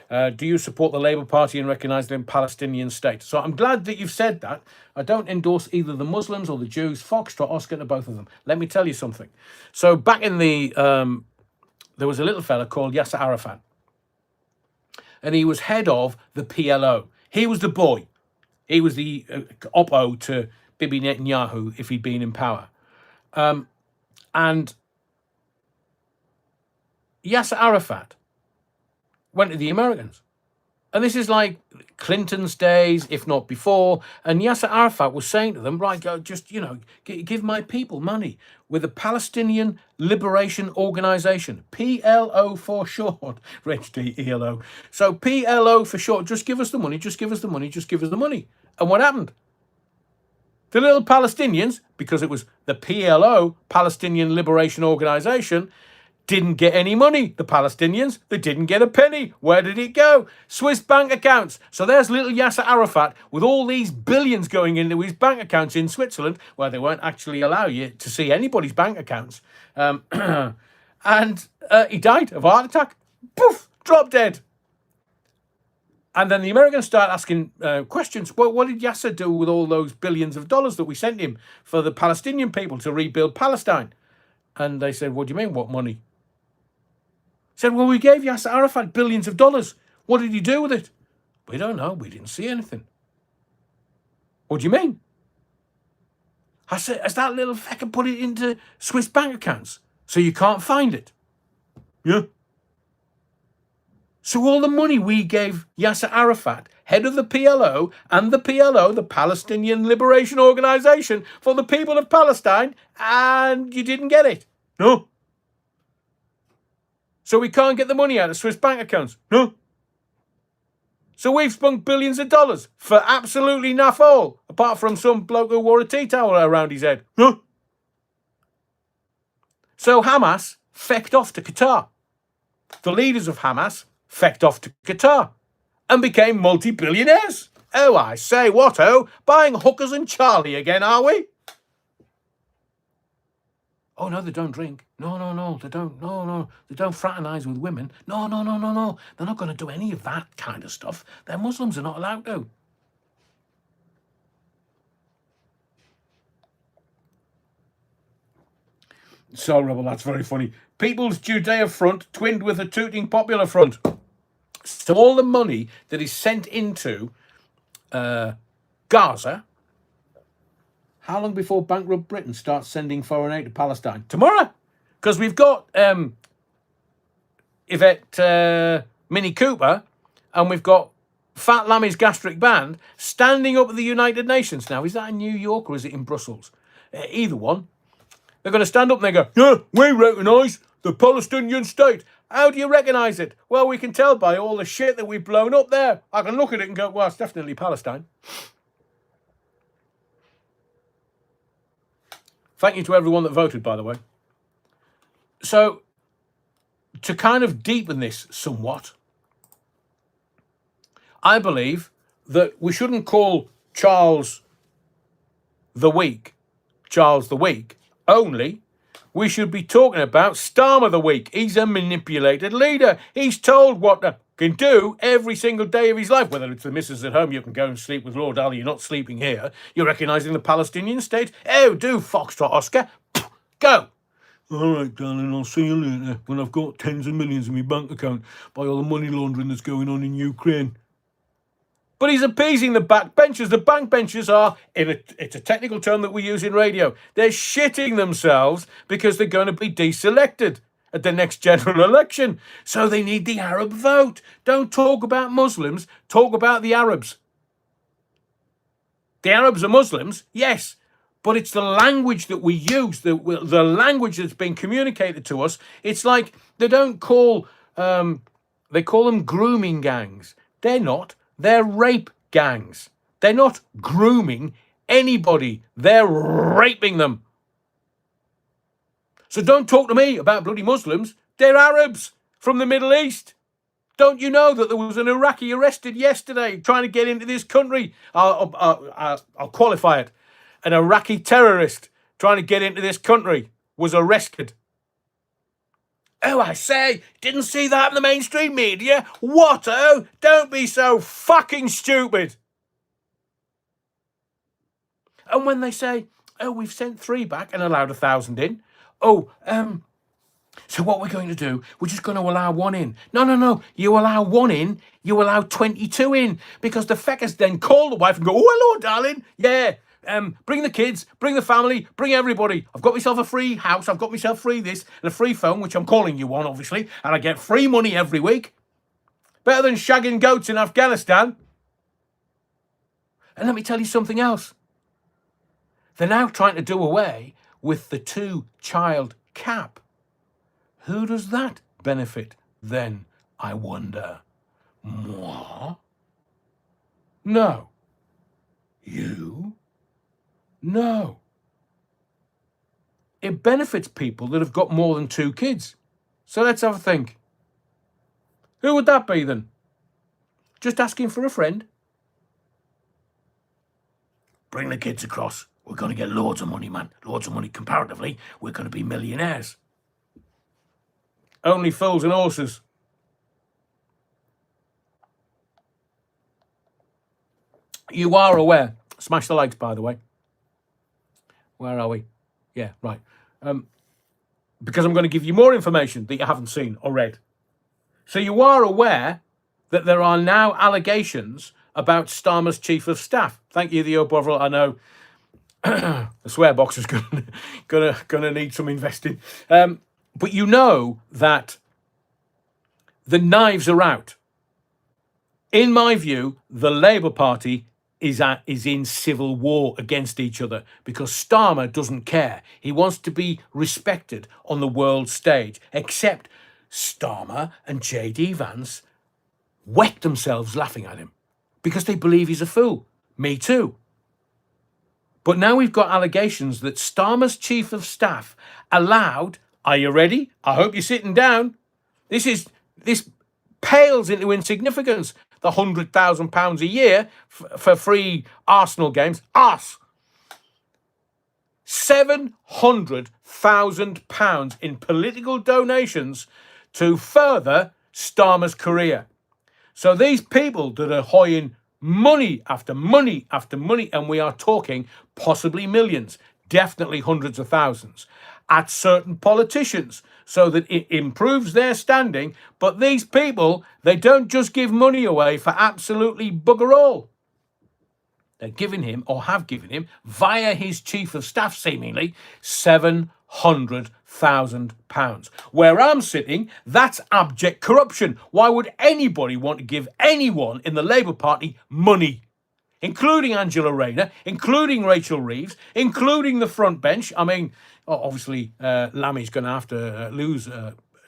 Do you support the Labour Party and recognise the Palestinian state? So I'm glad that you've said that. I don't endorse either the Muslims or the Jews. Foxtrot, Oscar to both of them. Let me tell you something. So back in the... there was a little fella called Yasser Arafat. And he was head of the PLO. He was the boy. He was the oppo to Bibi Netanyahu if he'd been in power. And Yasser Arafat went to the Americans. And this is like Clinton's days, if not before. And Yasser Arafat was saying to them, right, just, give my people money with the Palestinian Liberation Organization, PLO for short, Rich D, ELO. So PLO for short, just give us the money, just give us the money, just give us the money. And what happened? The little Palestinians, because it was the PLO, Palestinian Liberation Organization, didn't get any money. The Palestinians, they didn't get a penny. Where did it go? Swiss bank accounts. So there's little Yasser Arafat with all these billions going into his bank accounts in Switzerland, where they won't actually allow you to see anybody's bank accounts. And he died of a heart attack. Poof, drop dead. And then the Americans start asking questions. Well, what did Yasser do with all those billions of dollars that we sent him for the Palestinian people to rebuild Palestine? And they said, what do you mean, what money? Said, well, we gave Yasser Arafat billions of dollars. What did he do with it? We don't know. We didn't see anything. What do you mean? I said, has that little fecker put it into Swiss bank accounts so you can't find it? Yeah. So all the money we gave Yasser Arafat, head of the PLO, and the PLO, the Palestinian Liberation Organization, for the people of Palestine, and you didn't get it? No. So we can't get the money out of Swiss bank accounts? No. So we've spunk billions of dollars for absolutely naff all, apart from some bloke who wore a tea towel around his head? No. So Hamas fecked off to Qatar. The leaders of Hamas fecked off to Qatar and became multi-billionaires. Oh, I say, what, oh? Buying hookers and Charlie again, are we? Oh, no, they don't drink. No, they don't. No, they don't fraternize with women. No. They're not going to do any of that kind of stuff. They're Muslims, are not allowed to. So, Rebel, that's very funny. People's Judea Front twinned with a tooting Popular Front. So all the money that is sent into Gaza, how long before bankrupt Britain starts sending foreign aid to Palestine? Tomorrow. Because we've got Yvette Mini Cooper and we've got Fat Lammy's Gastric Band standing up at the United Nations. Now, is that in New York or is it in Brussels? Either one. They're going to stand up and they go, yeah, we recognise the Palestinian state. How do you recognise it? Well, we can tell by all the shit that we've blown up there. I can look at it and go, well, it's definitely Palestine. Thank you to everyone that voted, by the way. So, to kind of deepen this somewhat, I believe that we shouldn't call Charles the Weak, only we should be talking about Starmer the Weak. He's a manipulated leader. He's told what to can do every single day of his life. Whether it's the missus at home, you can go and sleep with Lord Ali, you're not sleeping here. You're recognising the Palestinian state. Oh, do Foxtrot Oscar. Go. All right, darling, I'll see you later when I've got tens of millions in my bank account by all the money laundering that's going on in Ukraine. But he's appeasing the backbenchers. The backbenchers are, it's a technical term that we use in radio, they're shitting themselves because they're going to be deselected at the next general election. So they need the Arab vote. Don't talk about Muslims, talk about the Arabs. The Arabs are Muslims, yes, but it's the language that we use, the language that's been communicated to us. It's like they don't call, they call them grooming gangs. They're not. They're rape gangs. They're not grooming anybody. They're raping them. So don't talk to me about bloody Muslims. They're Arabs from the Middle East. Don't you know that there was an Iraqi arrested yesterday trying to get into this country? I'll qualify it. An Iraqi terrorist trying to get into this country was arrested. Oh, I say, didn't see that in the mainstream media? What, oh? Don't be so fucking stupid. And when they say, oh, we've sent 3 back and allowed 1,000 in. Oh, so what we're going to do, we're just going to allow 1 in. No. You allow 1 in, you allow 22 in. Because the feckers then call the wife and go, oh, hello, darling. Yeah. Bring the kids, bring the family, bring everybody. I've got myself a free house, I've got myself free this, and a free phone, which I'm calling you on, obviously, and I get free money every week. Better than shagging goats in Afghanistan. And let me tell you something else. They're now trying to do away with the 2-child cap. Who does that benefit then, I wonder? Moi? No. You? No. It benefits people that have got more than 2 kids. So let's have a think. Who would that be then? Just asking for a friend? Bring the kids across. We're going to get loads of money, man. Loads of money comparatively. We're going to be millionaires. Only fools and horses. You are aware. Smash the likes, by the way. Where are we? Yeah, right. Because I'm going to give you more information that you haven't seen or read. So you are aware that there are now allegations about Starmer's chief of staff. Thank you, Theo Bovril. I know the swear box is gonna need some investing. But you know that the knives are out. In my view, the Labour Party is in civil war against each other because Starmer doesn't care. He wants to be respected on the world stage, except Starmer and J.D. Vance wet themselves laughing at him because they believe he's a fool. Me too. But now we've got allegations that Starmer's chief of staff allowed, are you ready? I hope you're sitting down. This pales into insignificance. The £100,000 a year for free Arsenal games. £700,000 £100,000 in political donations to further Starmer's career. So these people that are hoying money after money after money, and we are talking possibly millions, definitely hundreds of thousands, at certain politicians so that it improves their standing. But these people, they don't just give money away for absolutely bugger all. They're giving him, or have given him, via his chief of staff seemingly, £700,000. Where I'm sitting, that's abject corruption. Why would anybody want to give anyone in the Labour Party money? Including Angela Rayner, including Rachel Reeves, including the front bench. I mean, obviously, Lammy's going to have to lose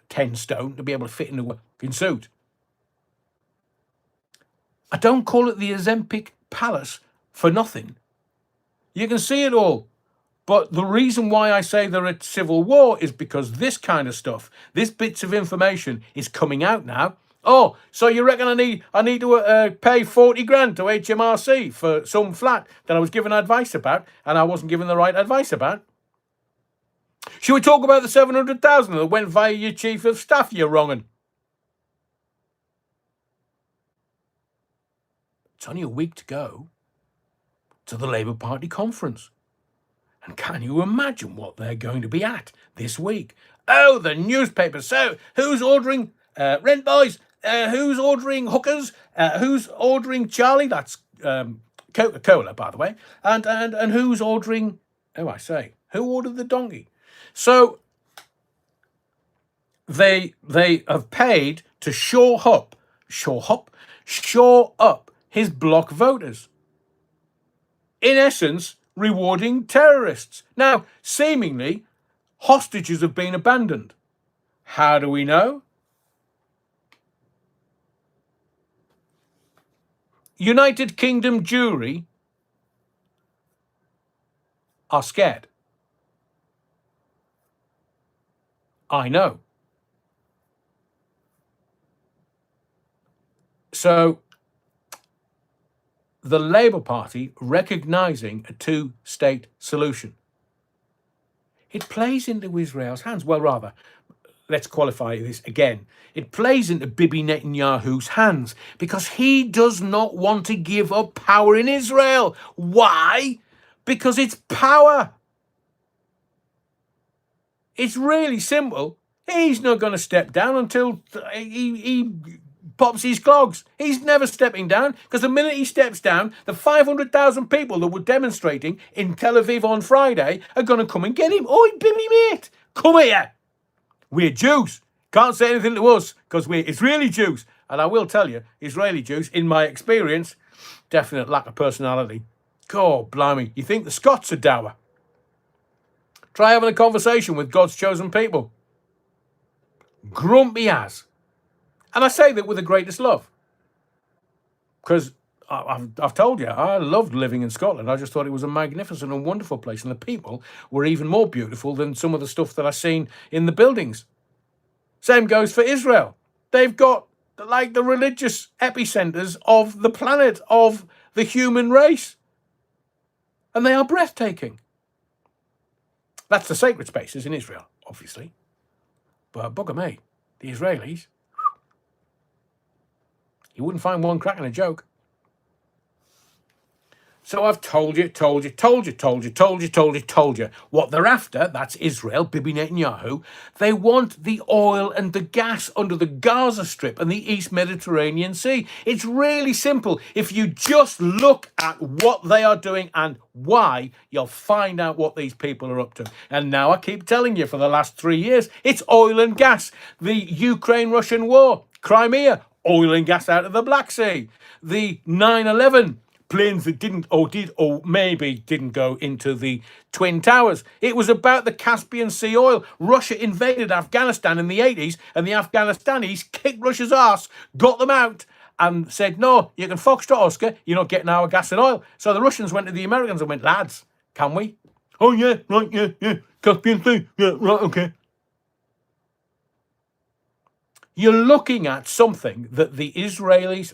10 stone to be able to fit in a working suit. I don't call it the Ozempic Palace for nothing. You can see it all. But the reason why I say they're at civil war is because this kind of stuff, this bits of information is coming out now. Oh, so you reckon I need to pay 40 grand to HMRC for some flat that I was given advice about and I wasn't given the right advice about? Should we talk about the 700,000 that went via your chief of staff, you wrong'un? It's only a week to go to the Labour Party conference. And can you imagine what they're going to be at this week? Oh, the newspapers. So, who's ordering rent boys? Who's ordering hookers? Who's ordering Charlie? That's Coca-Cola, by the way. And who's ordering... Oh, I say. Who ordered the donkey? So, they have paid to shore up his bloc voters. In essence, rewarding terrorists. Now, seemingly, hostages have been abandoned. How do we know? United Kingdom jury are scared. I know. So, the Labour Party recognising a two-state solution. It plays into Israel's hands. Well, rather, let's qualify this again. It plays into Bibi Netanyahu's hands because he does not want to give up power in Israel. Why? Because it's power. It's really simple. He's not going to step down until he pops his clogs. He's never stepping down because the minute he steps down, the 500,000 people that were demonstrating in Tel Aviv on Friday are going to come and get him. Oi, Bibi, mate, come here. We're Jews. Can't say anything to us because we're Israeli Jews. And I will tell you, Israeli Jews, in my experience, definite lack of personality. God, blimey, you think the Scots are dour? Try having a conversation with God's chosen people. Grumpy as. And I say that with the greatest love. Because I've told you, I loved living in Scotland. I just thought it was a magnificent and wonderful place. And the people were even more beautiful than some of the stuff that I've seen in the buildings. Same goes for Israel. They've got like the religious epicenters of the planet, of the human race. And they are breathtaking. That's the sacred spaces in Israel, obviously. But bugger me, the Israelis, you wouldn't find one cracking a joke. So I've told you what they're after. That's Israel, Bibi Netanyahu. They want the oil and the gas under the Gaza Strip and the East Mediterranean Sea. It's really simple. If you just look at what they are doing and why, you'll find out what these people are up to. And now I keep telling you for the last 3 years, it's oil and gas. The Ukraine-Russian war, Crimea, oil and gas out of the Black Sea. The 9/11 planes that didn't or maybe didn't go into the Twin Towers. It was about the Caspian Sea oil. Russia invaded Afghanistan in the 80s and the Afghanistanis kicked Russia's arse, got them out and said, no, you can Foxtrot Oscar, you're not getting our gas and oil. So the Russians went to the Americans and went, lads, can we? Oh, yeah, right, yeah, Caspian Sea, yeah, right, okay. You're looking at something that the Israelis,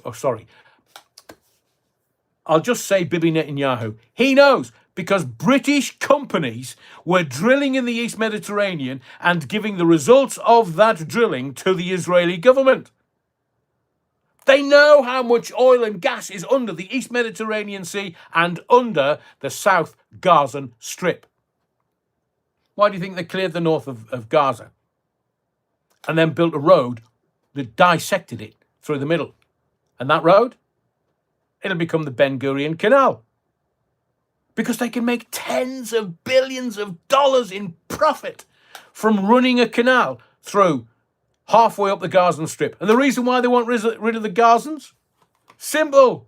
I'll just say Bibi Netanyahu. He knows because British companies were drilling in the East Mediterranean and giving the results of that drilling to the Israeli government. They know how much oil and gas is under the East Mediterranean Sea and under the South Gazan Strip. Why do you think they cleared the north of Gaza and then built a road that dissected it through the middle? And that road, it'll become the Ben Gurion Canal. Because they can make tens of billions of dollars in profit from running a canal through halfway up the Gazan Strip. And the reason why they want rid of the Gazans? Simple.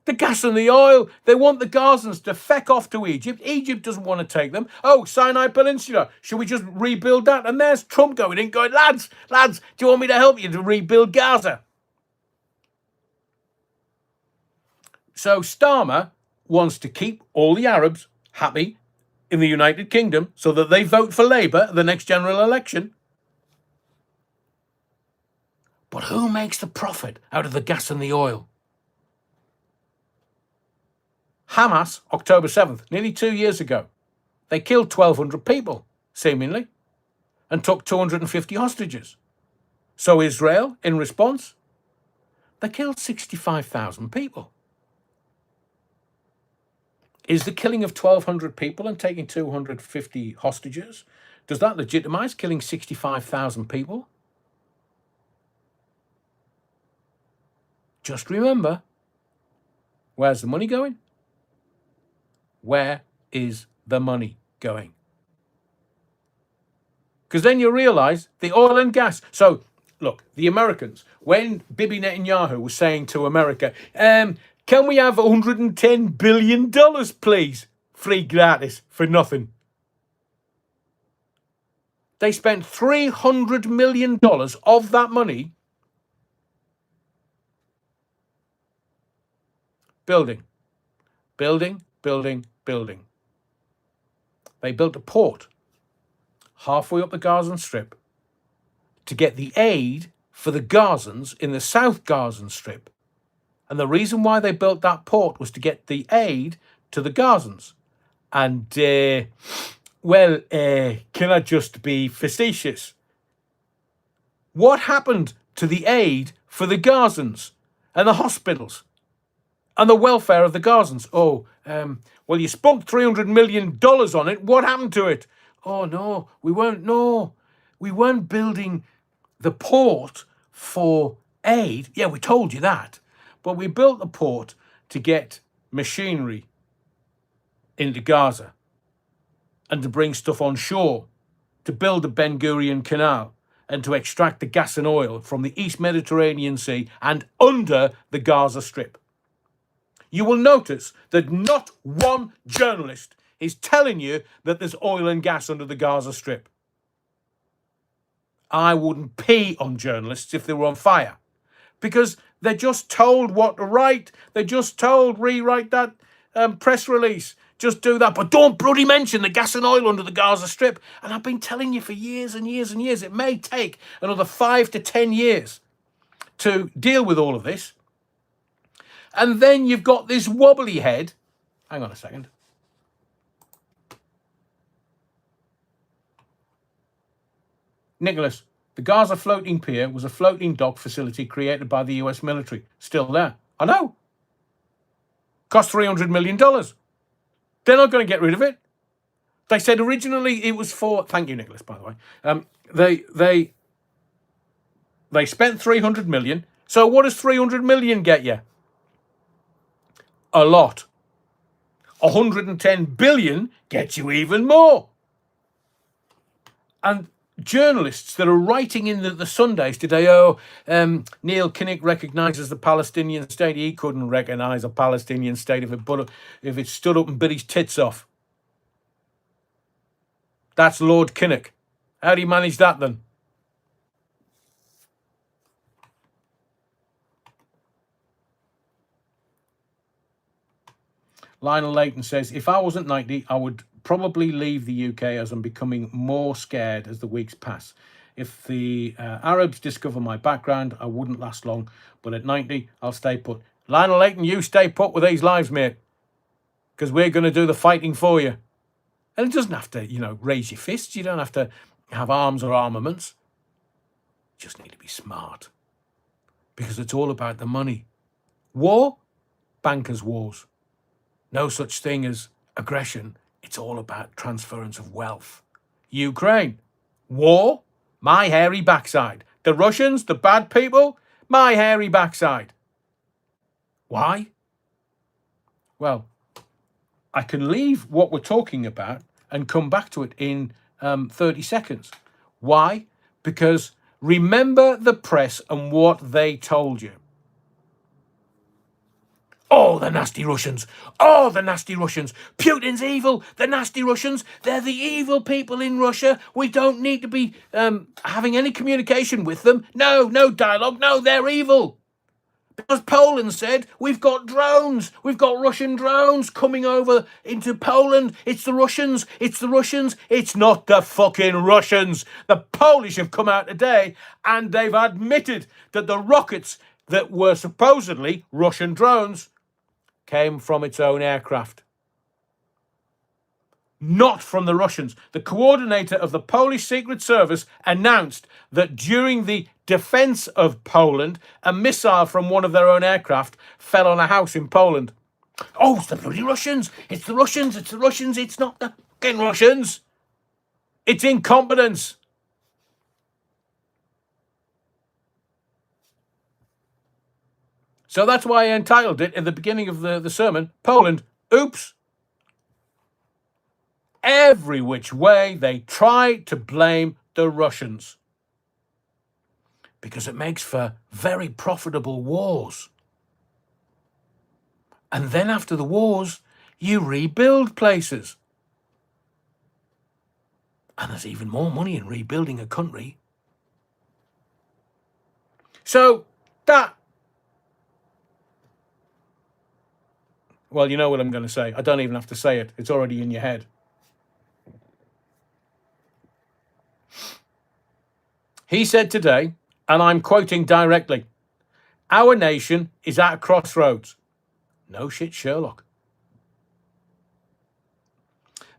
The gas and the oil. They want the Gazans to feck off to Egypt. Egypt doesn't want to take them. Oh, Sinai Peninsula. Should we just rebuild that? And there's Trump going in going, lads, do you want me to help you to rebuild Gaza? So Starmer wants to keep all the Arabs happy in the United Kingdom so that they vote for Labour at the next general election. But who makes the profit out of the gas and the oil? Hamas, October 7th, nearly 2 years ago. They killed 1,200 people, seemingly, and took 250 hostages. So Israel, in response, they killed 65,000 people. Is the killing of 1,200 people and taking 250 hostages, does that legitimize killing 65,000 people? Just remember, where's the money going? Where is the money going? Because then you realize the oil and gas. So, look, the Americans, when Bibi Netanyahu was saying to America, can we have $110 billion, please? Free gratis, for nothing. They spent $300 million of that money building. They built a port halfway up the Gazan Strip to get the aid for the Gazans in the South Gazan Strip. And the reason why they built that port was to get the aid to the Gazans. And, can I just be facetious? What happened to the aid for the Gazans and the hospitals and the welfare of the Gazans? Oh, well, you spent $300 million on it. What happened to it? Oh, no, we weren't building the port for aid. Yeah, we told you that. But we built the port to get machinery into Gaza and to bring stuff on shore, to build the Ben Gurion Canal and to extract the gas and oil from the East Mediterranean Sea and under the Gaza Strip. You will notice that not one journalist is telling you that there's oil and gas under the Gaza Strip. I wouldn't pee on journalists if they were on fire, because they're just told what to write. They're just told, rewrite that press release. Just do that. But don't bloody mention the gas and oil under the Gaza Strip. And I've been telling you for years and years and years, it may take another 5 to 10 years to deal with all of this. And then you've got this wobbly head. Hang on a second. Nicholas, the Gaza floating pier was a floating dock facility created by the US military. Still there. I know. Cost $300 million. They're not going to get rid of it. They said originally it was for... Thank you, Nicholas, by the way. They spent $300 million. So what does $300 million get you? A lot. $110 billion gets you even more. And journalists that are writing in the Sundays today, Neil Kinnock recognises the Palestinian state. He couldn't recognise a Palestinian state if it stood up and bit his tits off. That's Lord Kinnock. How do you manage that then? Lionel Layton says, if I wasn't 90, I would probably leave the UK as I'm becoming more scared as the weeks pass. If the Arabs discover my background, I wouldn't last long. But at 90, I'll stay put. Lionel Layton, you stay put with these lives, mate. because we're going to do the fighting for you. And it doesn't have to, raise your fists. You don't have to have arms or armaments. You just need to be smart, because it's all about the money. War, bankers' wars. No such thing as aggression. It's all about transference of wealth. Ukraine, war, my hairy backside. The Russians, the bad people, my hairy backside. Why? Well, I can leave what we're talking about and come back to it in 30 seconds. Why? Because remember the press and what they told you. Oh, the nasty Russians. Oh, the nasty Russians. Putin's evil. The nasty Russians. They're the evil people in Russia. We don't need to be having any communication with them. No dialogue. No, they're evil. Because Poland said, we've got drones. We've got Russian drones coming over into Poland. It's the Russians. It's the Russians. It's not the fucking Russians. The Polish have come out today and they've admitted that the rockets that were supposedly Russian drones came from its own aircraft. Not from the Russians. The coordinator of the Polish Secret Service announced that during the defense of Poland, a missile from one of their own aircraft fell on a house in Poland. Oh, it's the bloody Russians. It's the Russians. It's the Russians. It's not the fucking Russians. It's incompetence. So that's why I entitled it in the beginning of the sermon, Poland, oops. Every which way they try to blame the Russians, because it makes for very profitable wars. And then after the wars, you rebuild places. And there's even more money in rebuilding a country. So that... Well, you know what I'm going to say. I don't even have to say it. It's already in your head. He said today, and I'm quoting directly, our nation is at a crossroads. No shit, Sherlock.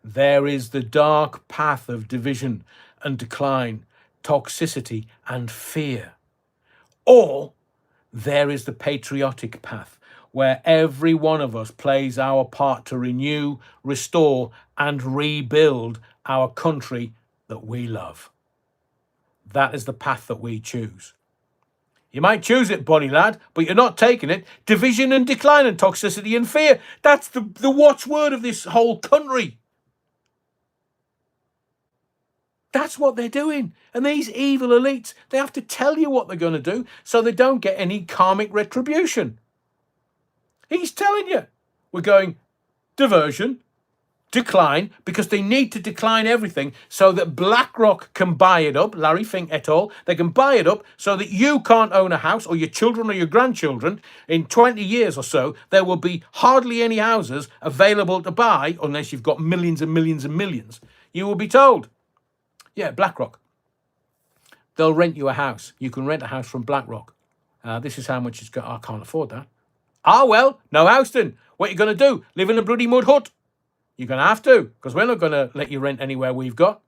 There is the dark path of division and decline, toxicity and fear. Or there is the patriotic path, where every one of us plays our part to renew, restore, and rebuild our country that we love. That is the path that we choose. You might choose it, bonny lad, but you're not taking it. Division and decline and toxicity and fear. That's the watchword of this whole country. That's what they're doing. And these evil elites, they have to tell you what they're going to do so they don't get any karmic retribution. He's telling you, we're going diversion, decline, because they need to decline everything so that BlackRock can buy it up, Larry Fink et al. They can buy it up so that you can't own a house, or your children or your grandchildren. In 20 years or so, there will be hardly any houses available to buy unless you've got millions and millions and millions. You will be told, yeah, BlackRock, they'll rent you a house. You can rent a house from BlackRock. This is how much it's got. I can't afford that. Ah, well, no house then. What are you going to do? Live in a bloody mud hut? You're going to have to, because we're not going to let you rent anywhere we've got.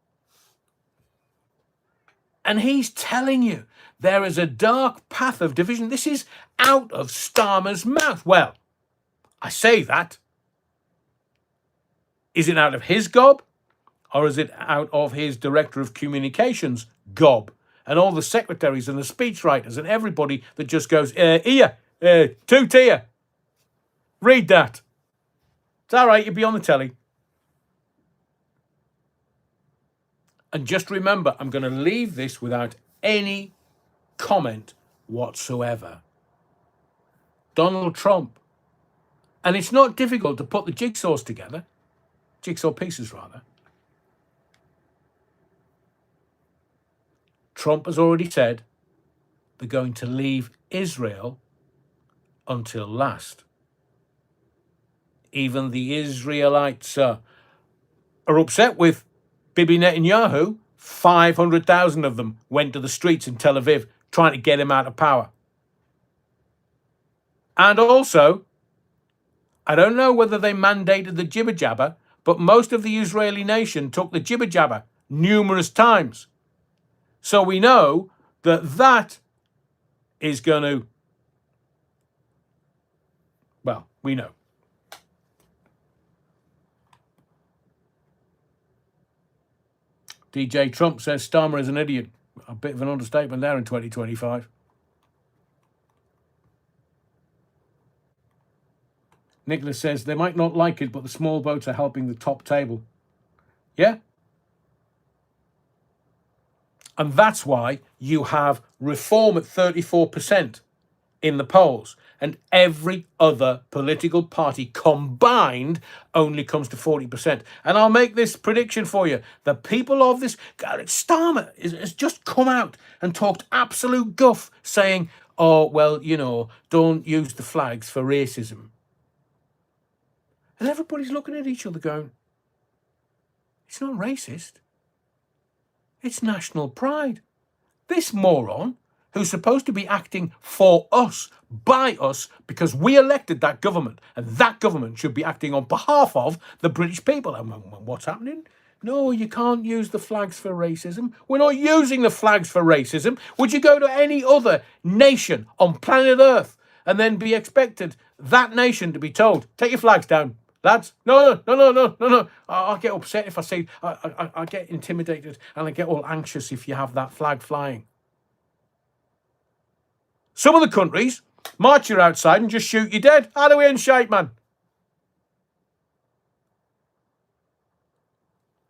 And he's telling you there is a dark path of division. This is out of Starmer's mouth. Well, I say that. Is it out of his gob? Or is it out of his director of communications gob? And all the secretaries and the speechwriters and everybody that just goes, here, 2 tier. Read that. It's all right, you'll be on the telly. And just remember, I'm going to leave this without any comment whatsoever. Donald Trump. And it's not difficult to put the jigsaws together. Jigsaw pieces, rather. Trump has already said they're going to leave Israel until last. Even the Israelites are upset with Bibi Netanyahu. 500,000 of them went to the streets in Tel Aviv trying to get him out of power. And also, I don't know whether they mandated the jibber jabber, but most of the Israeli nation took the jibber jabber numerous times. So we know that that is going to, well, we know. DJ Trump says Starmer is an idiot. A bit of an understatement there in 2025. Nicholas says they might not like it, but the small boats are helping the top table. Yeah? And that's why you have Reform at 34% in the polls. And every other political party combined only comes to 40%. And I'll make this prediction for you. The people of this, Starmer has just come out and talked absolute guff saying, oh, well, you know, don't use the flags for racism. And everybody's looking at each other going, it's not racist. It's national pride. This moron, who's supposed to be acting for us, by us, because we elected that government, and that government should be acting on behalf of the British people. And what's happening? No, you can't use the flags for racism. We're not using the flags for racism. Would you go to any other nation on planet Earth and then be expected, that nation, to be told, take your flags down? Lads, no. I'll get upset if I say, I get intimidated and I get all anxious if you have that flag flying. Some of the countries march you outside and just shoot you dead. How do we in shape, man?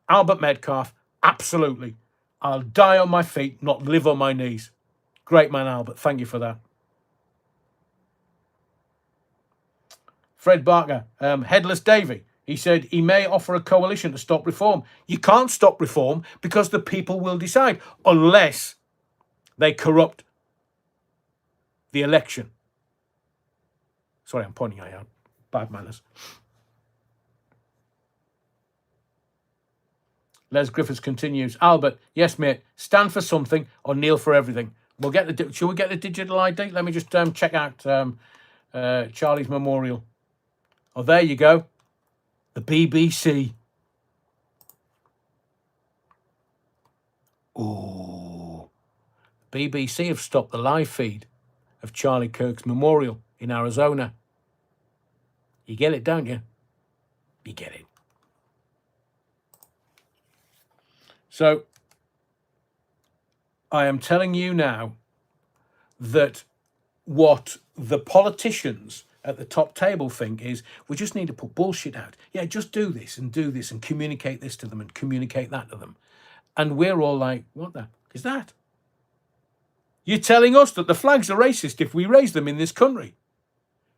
Albert Metcalf, absolutely. I'll die on my feet, not live on my knees. Great man, Albert. Thank you for that. Fred Barker, Headless Davy. He said he may offer a coalition to stop reform. You can't stop reform because the people will decide unless they corrupt the election. Sorry, I'm pointing out. Bad manners. Les Griffiths continues. Albert, yes, mate. Stand for something or kneel for everything. Shall we get the digital ID? Let me just check out Charlie's memorial. Oh, there you go. The BBC. Oh, BBC have stopped the live feed of Charlie Kirk's memorial in Arizona. You get it, don't you? You get it. So, I am telling you now that what the politicians at the top table think is, we just need to put bullshit out. Yeah, just do this and communicate this to them and communicate that to them. And we're all like, what the is that? You're telling us that the flags are racist if we raise them in this country.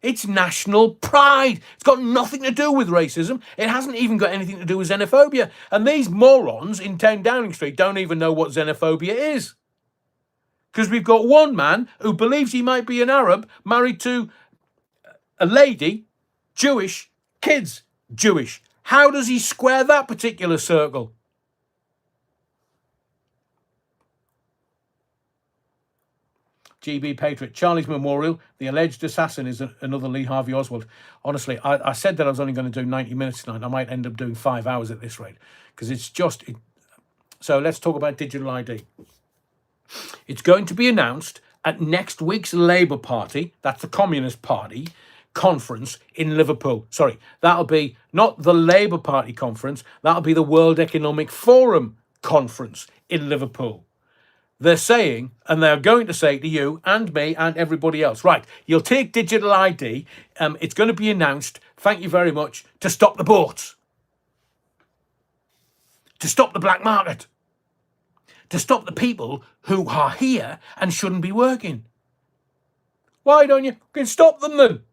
It's national pride. It's got nothing to do with racism. It hasn't even got anything to do with xenophobia. And these morons in 10 Downing Street don't even know what xenophobia is. Because we've got one man who believes he might be an Arab married to a lady, Jewish, kids, Jewish. How does he square that particular circle? GB Patriot, Charlie's memorial, the alleged assassin is another Lee Harvey Oswald. Honestly, I said that I was only going to do 90 minutes tonight. I might end up doing 5 hours at this rate. Because it's just... So let's talk about digital ID. It's going to be announced at next week's Labour Party, that's the Communist Party, conference in Liverpool. Sorry, that'll be not the Labour Party conference, that'll be the World Economic Forum conference in Liverpool. They're saying, and they're going to say to you and me and everybody else, right, you'll take digital ID, it's going to be announced, thank you very much, to stop the boats, to stop the black market, to stop the people who are here and shouldn't be working. Why don't you stop them then?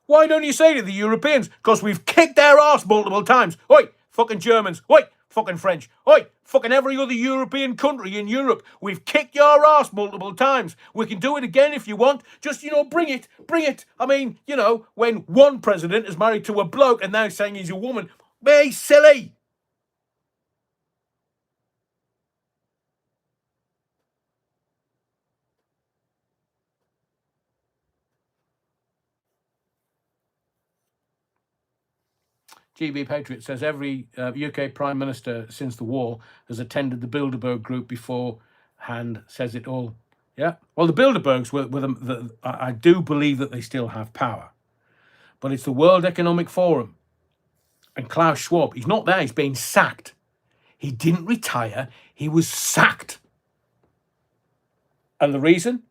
Why don't you say to the Europeans, because we've kicked their arse multiple times, oi, fucking Germans, oi, fucking French, oi, fucking every other European country in Europe, we've kicked your arse multiple times. We can do it again if you want. Just, bring it. I mean, when one president is married to a bloke and now saying he's a woman, be silly. GB Patriot says every UK Prime Minister since the war has attended the Bilderberg group beforehand, says it all. Yeah. Well, the Bilderbergs I do believe that they still have power. But it's the World Economic Forum. And Klaus Schwab, he's not there, he's being sacked. He didn't retire, he was sacked. And the reason?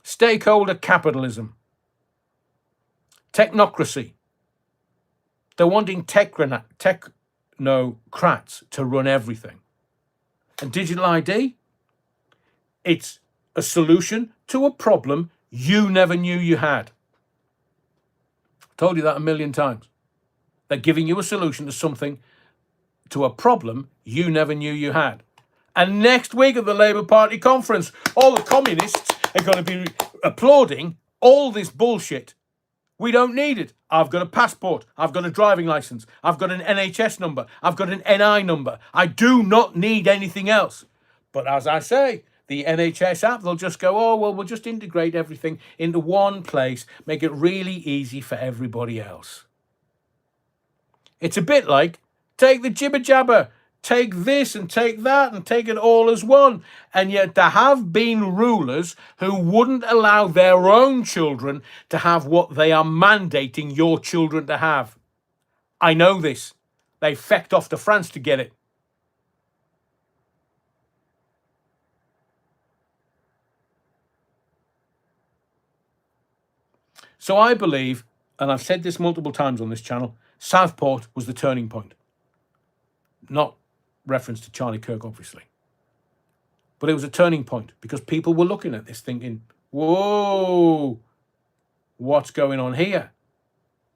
Stakeholder capitalism. Technocracy. They're wanting technocrats to run everything. And digital ID, it's a solution to a problem you never knew you had. I told you that a million times. They're giving you a solution to something, to a problem you never knew you had. And next week at the Labour Party conference, all the communists are going to be applauding all this bullshit. We don't need it. I've got a passport. I've got a driving licence. I've got an NHS number. I've got an NI number. I do not need anything else. But as I say, the NHS app, they'll just go, oh, well, we'll just integrate everything into one place, make it really easy for everybody else. It's a bit like, take the jibber jabber, take this and take that and take it all as one. And yet there have been rulers who wouldn't allow their own children to have what they are mandating your children to have. I know this. They fecked off to France to get it. So I believe, and I've said this multiple times on this channel, Southport was the turning point. Not reference to Charlie Kirk, obviously. But it was a turning point because people were looking at this thinking, whoa, what's going on here?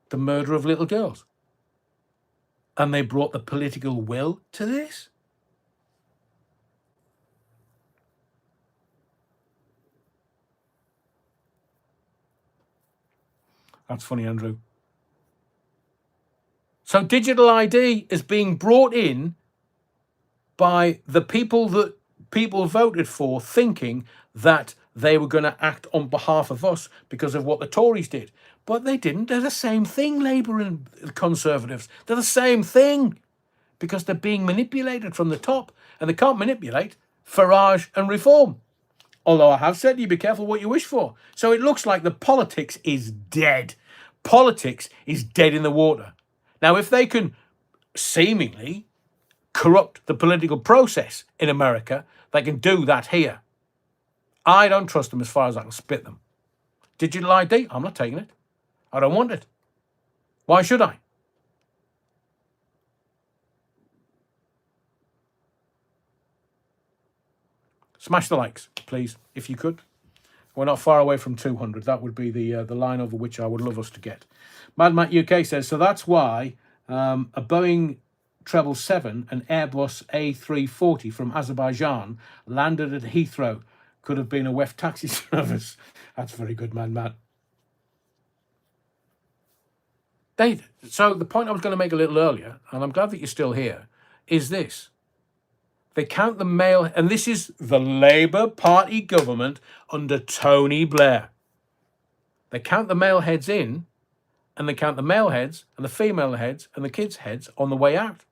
The murder of little girls. And they brought the political will to this? That's funny, Andrew. So digital ID is being brought in by the people that people voted for, thinking that they were going to act on behalf of us because of what the Tories did. But they didn't. They're the same thing, Labour and Conservatives. They're the same thing because they're being manipulated from the top, and they can't manipulate Farage and Reform. Although I have said you be careful what you wish for. So it looks like the politics is dead. Politics is dead in the water. Now, if they can seemingly corrupt the political process in America, they can do that here. I don't trust them as far as I can spit them. Digital ID, I'm not taking it. I don't want it. Why should I? Smash the likes, please, if you could. We're not far away from 200. That would be the line over which I would love us to get. Mad Matt UK says, so that's why a Boeing 777 and Airbus A340 from Azerbaijan landed at Heathrow. Could have been a WEF taxi service. That's very good, Mad Matt. So the point I was going to make a little earlier, and I'm glad that you're still here, is this. They count the male, and this is the Labour Party government under Tony Blair. They count the male heads in, and they count the male heads and the female heads and the kids' heads on the way out.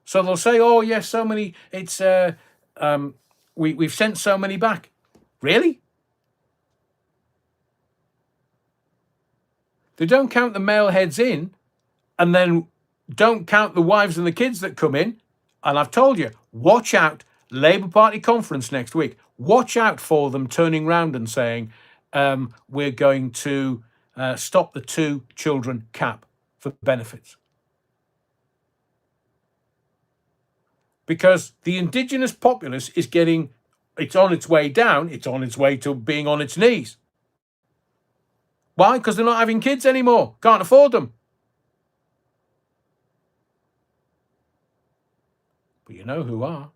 So they'll say, oh, yes, so many, it's, we've sent so many back. Really? They don't count the male heads in, and then don't count the wives and the kids that come in. And I've told you, watch out, Labour Party conference next week. Watch out for them turning round and saying, we're going to stop the 2 children cap for benefits. Because the indigenous populace is getting, it's on its way down, it's on its way to being on its knees. Why? Because they're not having kids anymore, can't afford them. But you know who are.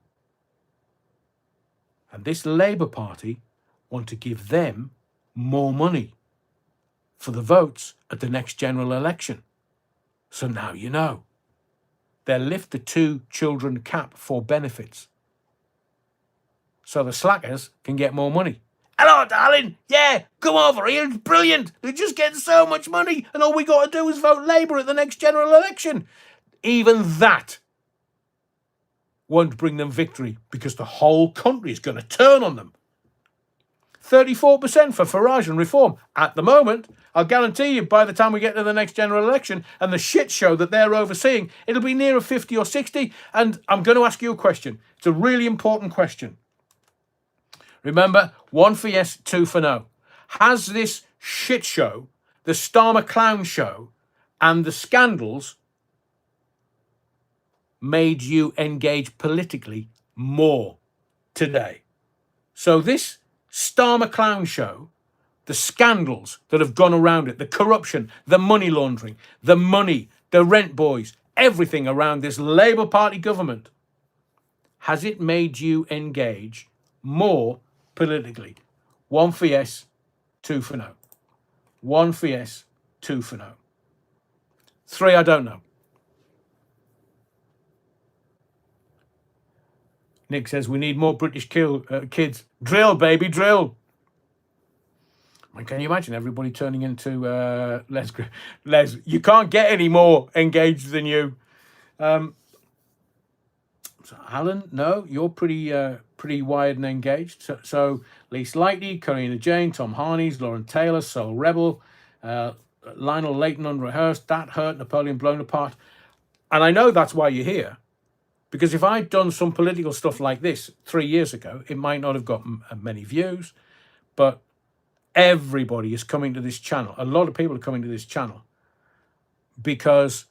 And this Labour Party want to give them more money for the votes at the next general election. So now you know. They'll lift the 2 children cap for benefits. So the slackers can get more money. hello, darling. Yeah, come over here. It's brilliant. They're just getting so much money, and all we got to do is vote Labour at the next general election. Even that won't bring them victory because the whole country is going to turn on them. 34% for Farage and Reform at the moment. I'll guarantee you by the time we get to the next general election and the shit show that they're overseeing, it'll be nearer 50 or 60. And I'm going to ask you a question. It's a really important question. Remember, 1 for yes, 2 for no. Has this shit show, the Starmer clown show, and the scandals made you engage politically more today? So this Starmer clown show, the scandals that have gone around it, the corruption, the money laundering, the money, the rent boys, everything around this Labour Party government, has it made you engage more politically? 1 for yes, 2 for no. 1 for yes, 2 for no. 3, I don't know. Nick says, we need more British kids. Drill, baby, drill. Can you imagine everybody turning into Les? You can't get any more engaged than you. So Alan, no, you're pretty wired and engaged. So Lise Lighty, Karina Jane, Tom Harneys, Lauren Taylor, Soul Rebel, Lionel Leighton, Unrehearsed, That Hurt, Napoleon Blown Apart. And I know that's why you're here. Because if I'd done some political stuff like this 3 years ago, it might not have got many views. But everybody is coming to this channel. A lot of people are coming to this channel because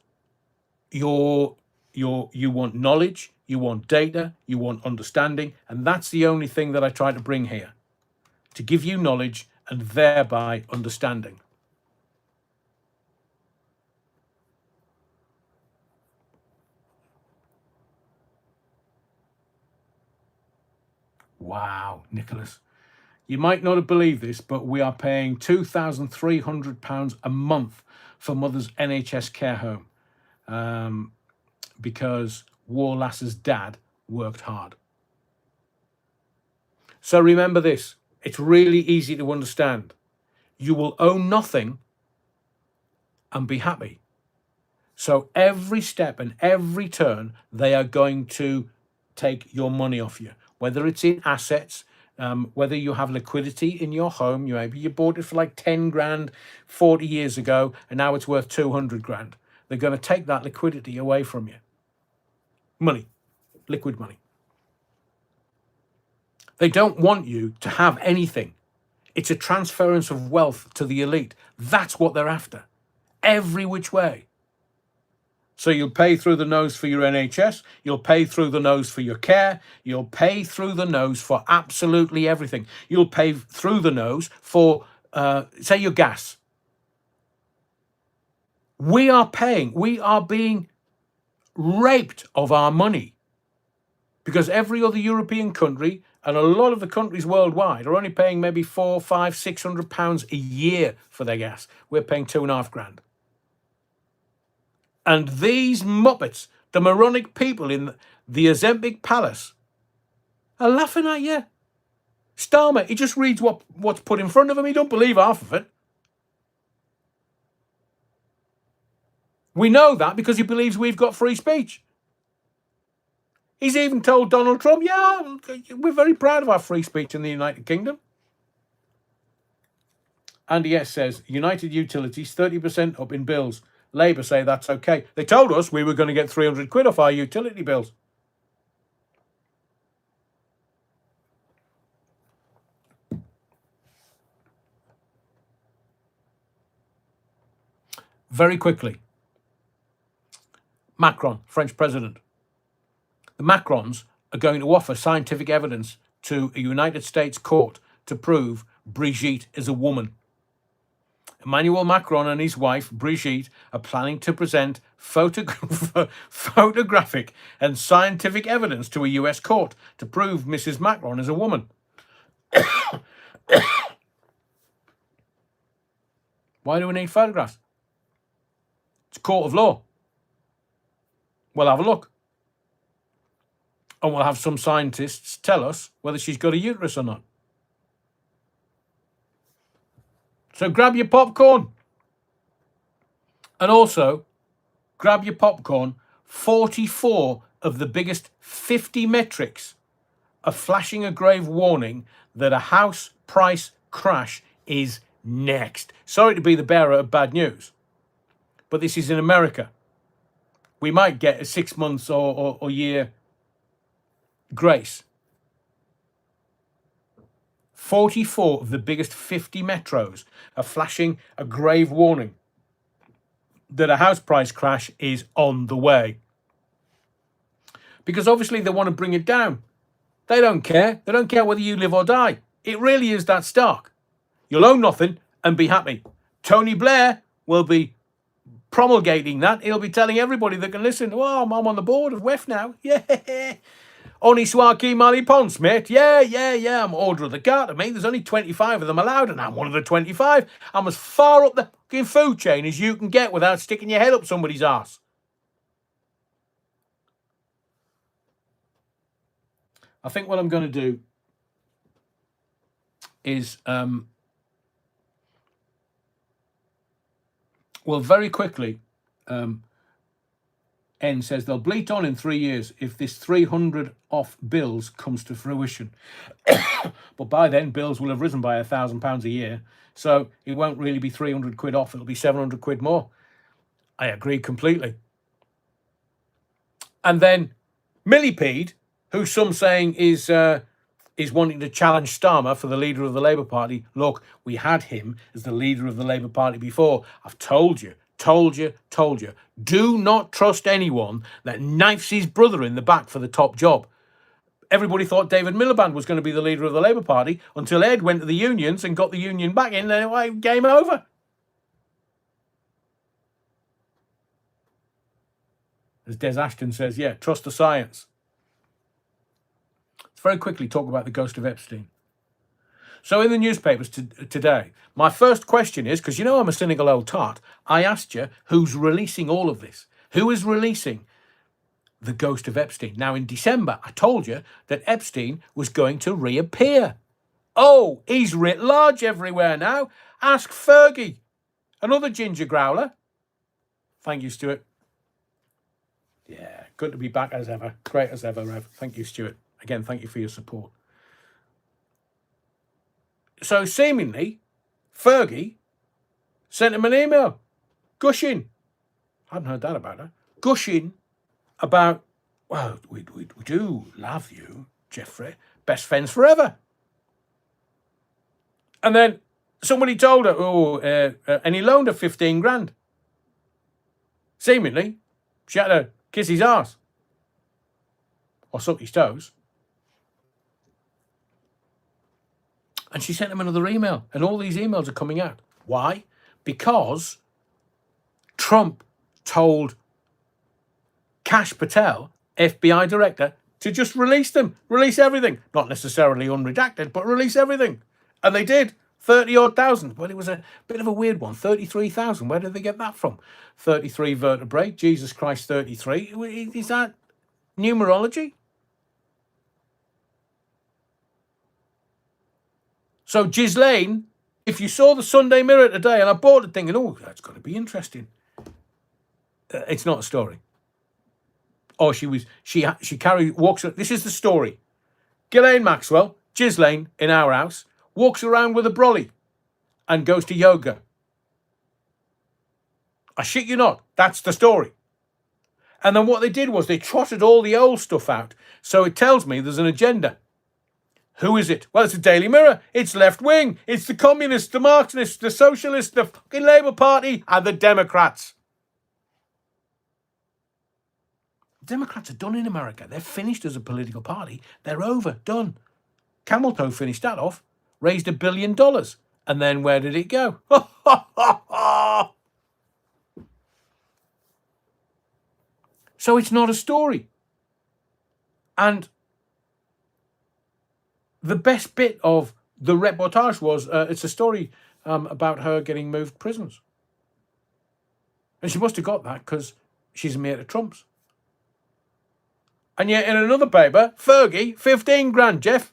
you want knowledge, you want data, you want understanding. And that's the only thing that I try to bring here, to give you knowledge and thereby understanding. Wow, Nicholas. You might not have believed this, but we are paying £2,300 a month for Mother's NHS care home because War Lass's dad worked hard. So remember this. It's really easy to understand. You will own nothing and be happy. So every step and every turn, they are going to take your money off you, whether it's in assets, whether you have liquidity in your home. Maybe you bought it for like 10 grand 40 years ago and now it's worth 200 grand. They're going to take that liquidity away from you. Money, liquid money. They don't want you to have anything. It's a transference of wealth to the elite. That's what they're after, every which way. So you'll pay through the nose for your NHS, you'll pay through the nose for your care, you'll pay through the nose for absolutely everything. You'll pay through the nose for, say, your gas. We are being raped of our money because every other European country and a lot of the countries worldwide are only paying maybe £400, £500, £600 a year for their gas. We're paying £2.5 grand. And these muppets, the moronic people in the Ozempic Palace, are laughing at you. Starmer, he just reads what's put in front of him. He don't believe half of it. We know that because he believes we've got free speech. He's even told Donald Trump, yeah, we're very proud of our free speech in the United Kingdom. Andy S says, United Utilities, 30% up in bills. Labour say that's okay. They told us we were going to get 300 quid off our utility bills. Very quickly. Macron, French president. The Macrons are going to offer scientific evidence to a United States court to prove Brigitte is a woman. Emmanuel Macron and his wife, Brigitte, are planning to present photographic and scientific evidence to a US court to prove Mrs. Macron is a woman. Why do we need photographs? It's a court of law. We'll have a look. And we'll have some scientists tell us whether she's got a uterus or not. So grab your popcorn. And also, grab your popcorn. 44 of the biggest 50 metrics are flashing a grave warning that a house price crash is next. Sorry to be the bearer of bad news, but this is in America. We might get a 6 months or year grace. 44 of the biggest 50 metros are flashing a grave warning that a house price crash is on the way. Because obviously they want to bring it down. They don't care. They don't care whether you live or die. It really is that stark. You'll own nothing and be happy. Tony Blair will be promulgating that. He'll be telling everybody that can listen, oh, I'm on the board of WEF now. Yeah. Only Swaki Mali Ponce, mate. Yeah. I'm order of the garter, mate. There's only 25 of them allowed, and I'm one of the 25. I'm as far up the fucking food chain as you can get without sticking your head up somebody's arse. I think what I'm going to do is, well, very quickly, N says they'll bleat on in 3 years if this 300 off bills comes to fruition. But by then, bills will have risen by £1,000 a year. So it won't really be 300 quid off. It'll be 700 quid more. I agree completely. And then Millipede, who some saying is wanting to challenge Starmer for the leader of the Labour Party. Look, we had him as the leader of the Labour Party before. I've told you. Do not trust anyone that knifes his brother in the back for the top job. Everybody thought David Miliband was going to be the leader of the Labour Party until Ed went to the unions and got the union back in. Then game over. As Des Ashton says, yeah, trust the science. Let's very quickly talk about the ghost of Epstein. So in the newspapers today, my first question is, because you know I'm a cynical old tart, I asked you who's releasing all of this. Who is releasing the ghost of Epstein? Now in December, I told you that Epstein was going to reappear. Oh, he's writ large everywhere now. Ask Fergie, another ginger growler. Thank you, Stuart. Yeah, good to be back as ever. Great as ever, Rev. Thank you, Stuart. Again, thank you for your support. So seemingly, Fergie sent him an email, gushing. I hadn't heard that about her. Gushing about, well, we do love you, Jeffrey. Best friends forever. And then somebody told her, and he loaned her 15 grand. Seemingly, she had to kiss his arse. Or suck his toes. And she sent him another email. And all these emails are coming out. Why? Because Trump told Kash Patel, FBI director, to just release them. Release everything. Not necessarily unredacted, but release everything. And they did. 30-odd thousand. Well, it was a bit of a weird one. 33,000. Where did they get that from? 33 vertebrae. Jesus Christ, 33. Is that numerology? So Ghislaine, if you saw the Sunday Mirror today, and I bought it thinking, oh, that's going to be interesting. It's not a story. Oh, she carried, walks, this is the story. Ghislaine Maxwell, Ghislaine, in our house, walks around with a brolly and goes to yoga. I shit you not, that's the story. And then what they did was they trotted all the old stuff out. So it tells me there's an agenda. Who is it? Well, it's the Daily Mirror. It's left wing. It's the communists, the Marxists, the socialists, the fucking Labour Party, and the Democrats. Democrats are done in America. They're finished as a political party. They're over, done. Camel Toe finished that off, raised $1 billion. And then where did it go? So it's not a story. And the best bit of the reportage was, it's a story about her getting moved prisons. And she must have got that because she's a mate of Trump's. And yet in another paper, Fergie, 15 grand, Jeff.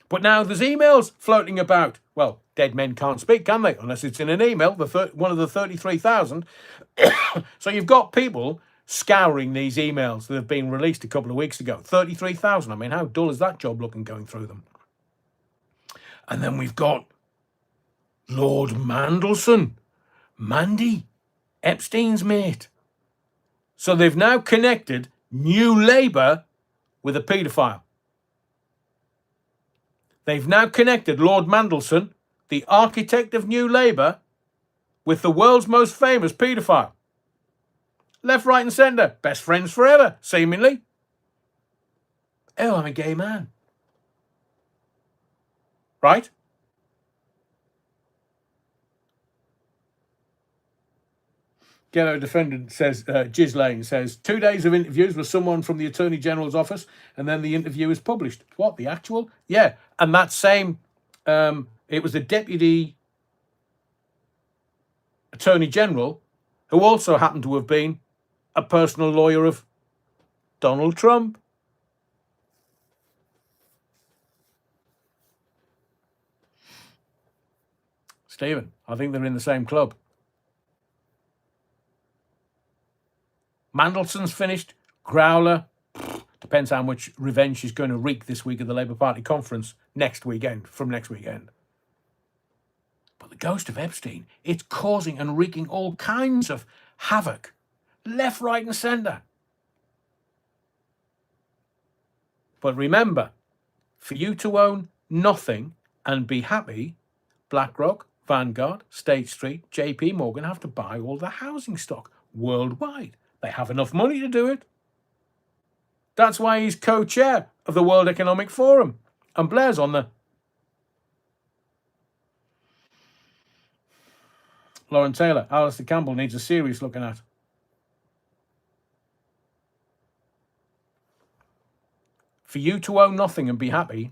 But now there's emails floating about. Well, dead men can't speak, can they? Unless it's in an email, one of the 33,000. So you've got people scouring these emails that have been released a couple of weeks ago. 33,000. I mean, how dull is that job looking going through them? And then we've got Lord Mandelson, Mandy, Epstein's mate. So they've now connected New Labour with a paedophile. They've now connected Lord Mandelson, the architect of New Labour, with the world's most famous paedophile. Left, right and centre. Best friends forever, seemingly. Oh, I'm a gay man. Right? Ghetto defendant says, Ghislaine says, 2 days of interviews with someone from the Attorney General's office, and then the interview is published. What, the actual? Yeah, and that same, it was the Deputy Attorney General, who also happened to have been a personal lawyer of Donald Trump. Stephen, I think they're in the same club. Mandelson's finished. Growler, depends how much revenge she's going to wreak this week at the Labour Party conference from next weekend. But the ghost of Epstein, it's causing and wreaking all kinds of havoc, left, right and centre. But remember, for you to own nothing and be happy, BlackRock, Vanguard, State Street, JP Morgan have to buy all the housing stock worldwide. They have enough money to do it. That's why he's co-chair of the World Economic Forum. And Blair's on the... Lauren Taylor, Alistair Campbell needs a serious looking at. For you to own nothing and be happy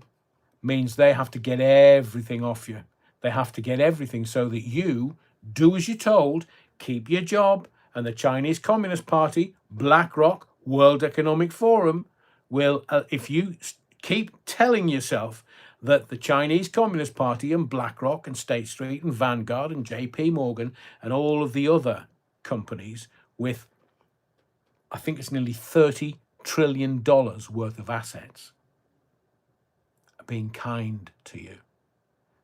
means they have to get everything off you. They have to get everything so that you do as you're told, keep your job, and the Chinese Communist Party, BlackRock, World Economic Forum will, if you keep telling yourself that the Chinese Communist Party and BlackRock and State Street and Vanguard and JP Morgan and all of the other companies with, I think it's nearly $30 trillion worth of assets, are being kind to you.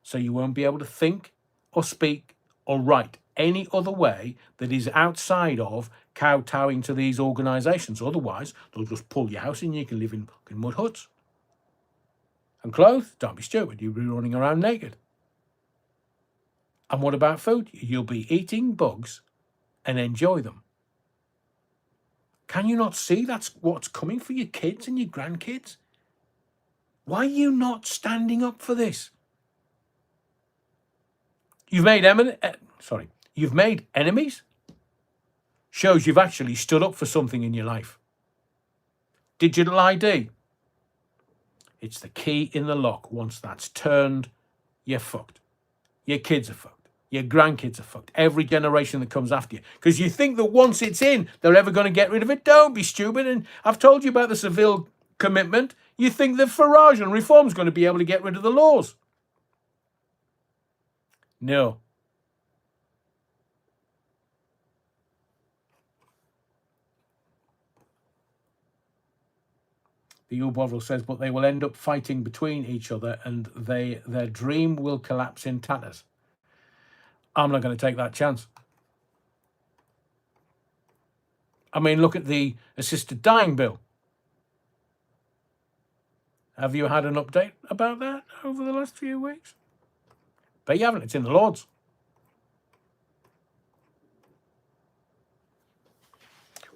So you won't be able to think or speak or write any other way that is outside of kowtowing to these organisations. Otherwise, they'll just pull your house and you can live in fucking mud huts. And clothes? Don't be stupid. You'll be running around naked. And what about food? You'll be eating bugs and enjoy them. Can you not see that's what's coming for your kids and your grandkids? Why are you not standing up for this? You've made enemies. Shows you've actually stood up for something in your life. Digital ID. It's the key in the lock. Once that's turned, you're fucked. Your kids are fucked. Your grandkids are fucked. Every generation that comes after you. Because you think that once it's in, they're ever going to get rid of it. Don't be stupid. And I've told you about the Seville commitment. You think that Farage and Reform's going to be able to get rid of the laws. No. The U-Bovril says, but they will end up fighting between each other and their dream will collapse in tatters. I'm not going to take that chance. I mean, look at the assisted dying bill. Have you had an update about that over the last few weeks? But you haven't. It's in the Lords.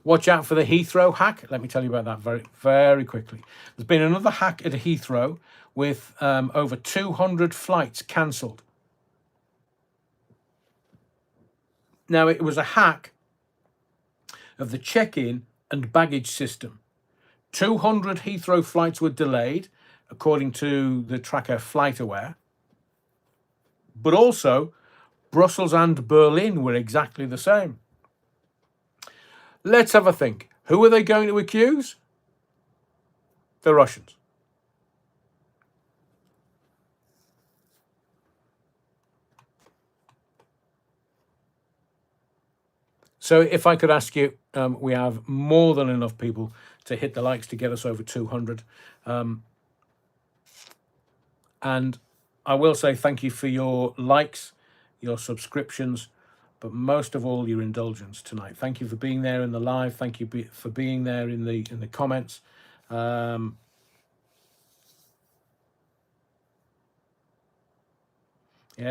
Watch out for the Heathrow hack. Let me tell you about that very, very quickly. There's been another hack at Heathrow with over 200 flights cancelled. Now, it was a hack of the check-in and baggage system. 200 Heathrow flights were delayed, according to the tracker FlightAware. But also, Brussels and Berlin were exactly the same. Let's have a think. Who are they going to accuse? The Russians. So if I could ask you, we have more than enough people to hit the likes to get us over 200. And I will say thank you for your likes, your subscriptions, but most of all, your indulgence tonight. Thank you for being there in the live. Thank you for being there in the comments. Yeah,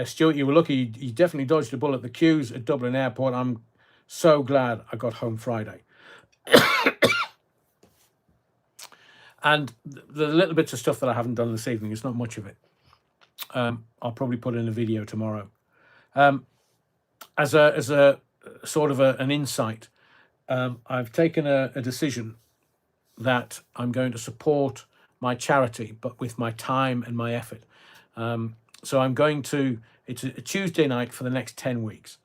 Stuart, you were lucky. You definitely dodged a bullet. The queues at Dublin Airport. I'm so glad I got home Friday. And the little bits of stuff that I haven't done this evening, it's not much of it. I'll probably put in a video tomorrow. As a sort of an insight, I've taken a decision that I'm going to support my charity, but with my time and my effort. So I'm going to, it's a Tuesday night for the next 10 weeks.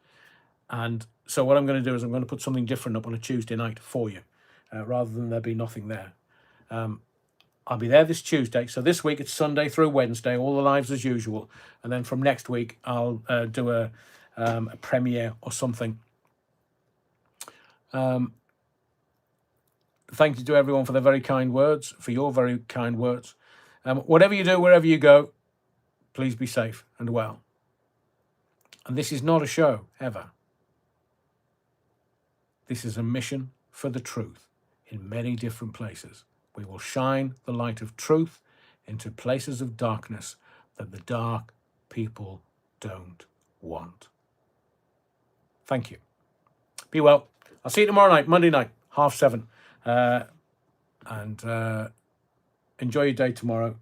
And so what I'm going to do is I'm going to put something different up on a Tuesday night for you, rather than there be nothing there. I'll be there this Tuesday. So this week it's Sunday through Wednesday, all the lives as usual. And then from next week, I'll do a premiere or something. Thank you to everyone for their very kind words, for your very kind words. Whatever you do, wherever you go, please be safe and well. And this is not a show, ever. This is a mission for the truth in many different places. We will shine the light of truth into places of darkness that the dark people don't want. Thank you. Be well. I'll see you tomorrow night, Monday night, 7:30. And enjoy your day tomorrow.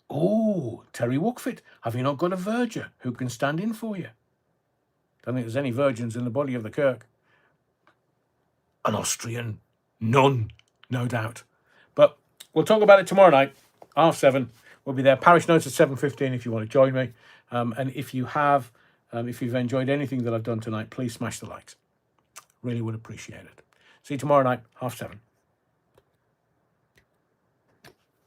Oh, Terry Wookford, have you not got a verger who can stand in for you? Don't think there's any virgins in the body of the Kirk. An Austrian nun, no doubt. But we'll talk about it tomorrow night, 7:30. We'll be there. Parish notes at 7:15 if you want to join me. And if you have, if you've enjoyed anything that I've done tonight, please smash the likes. Really would appreciate it. See you tomorrow night, 7:30.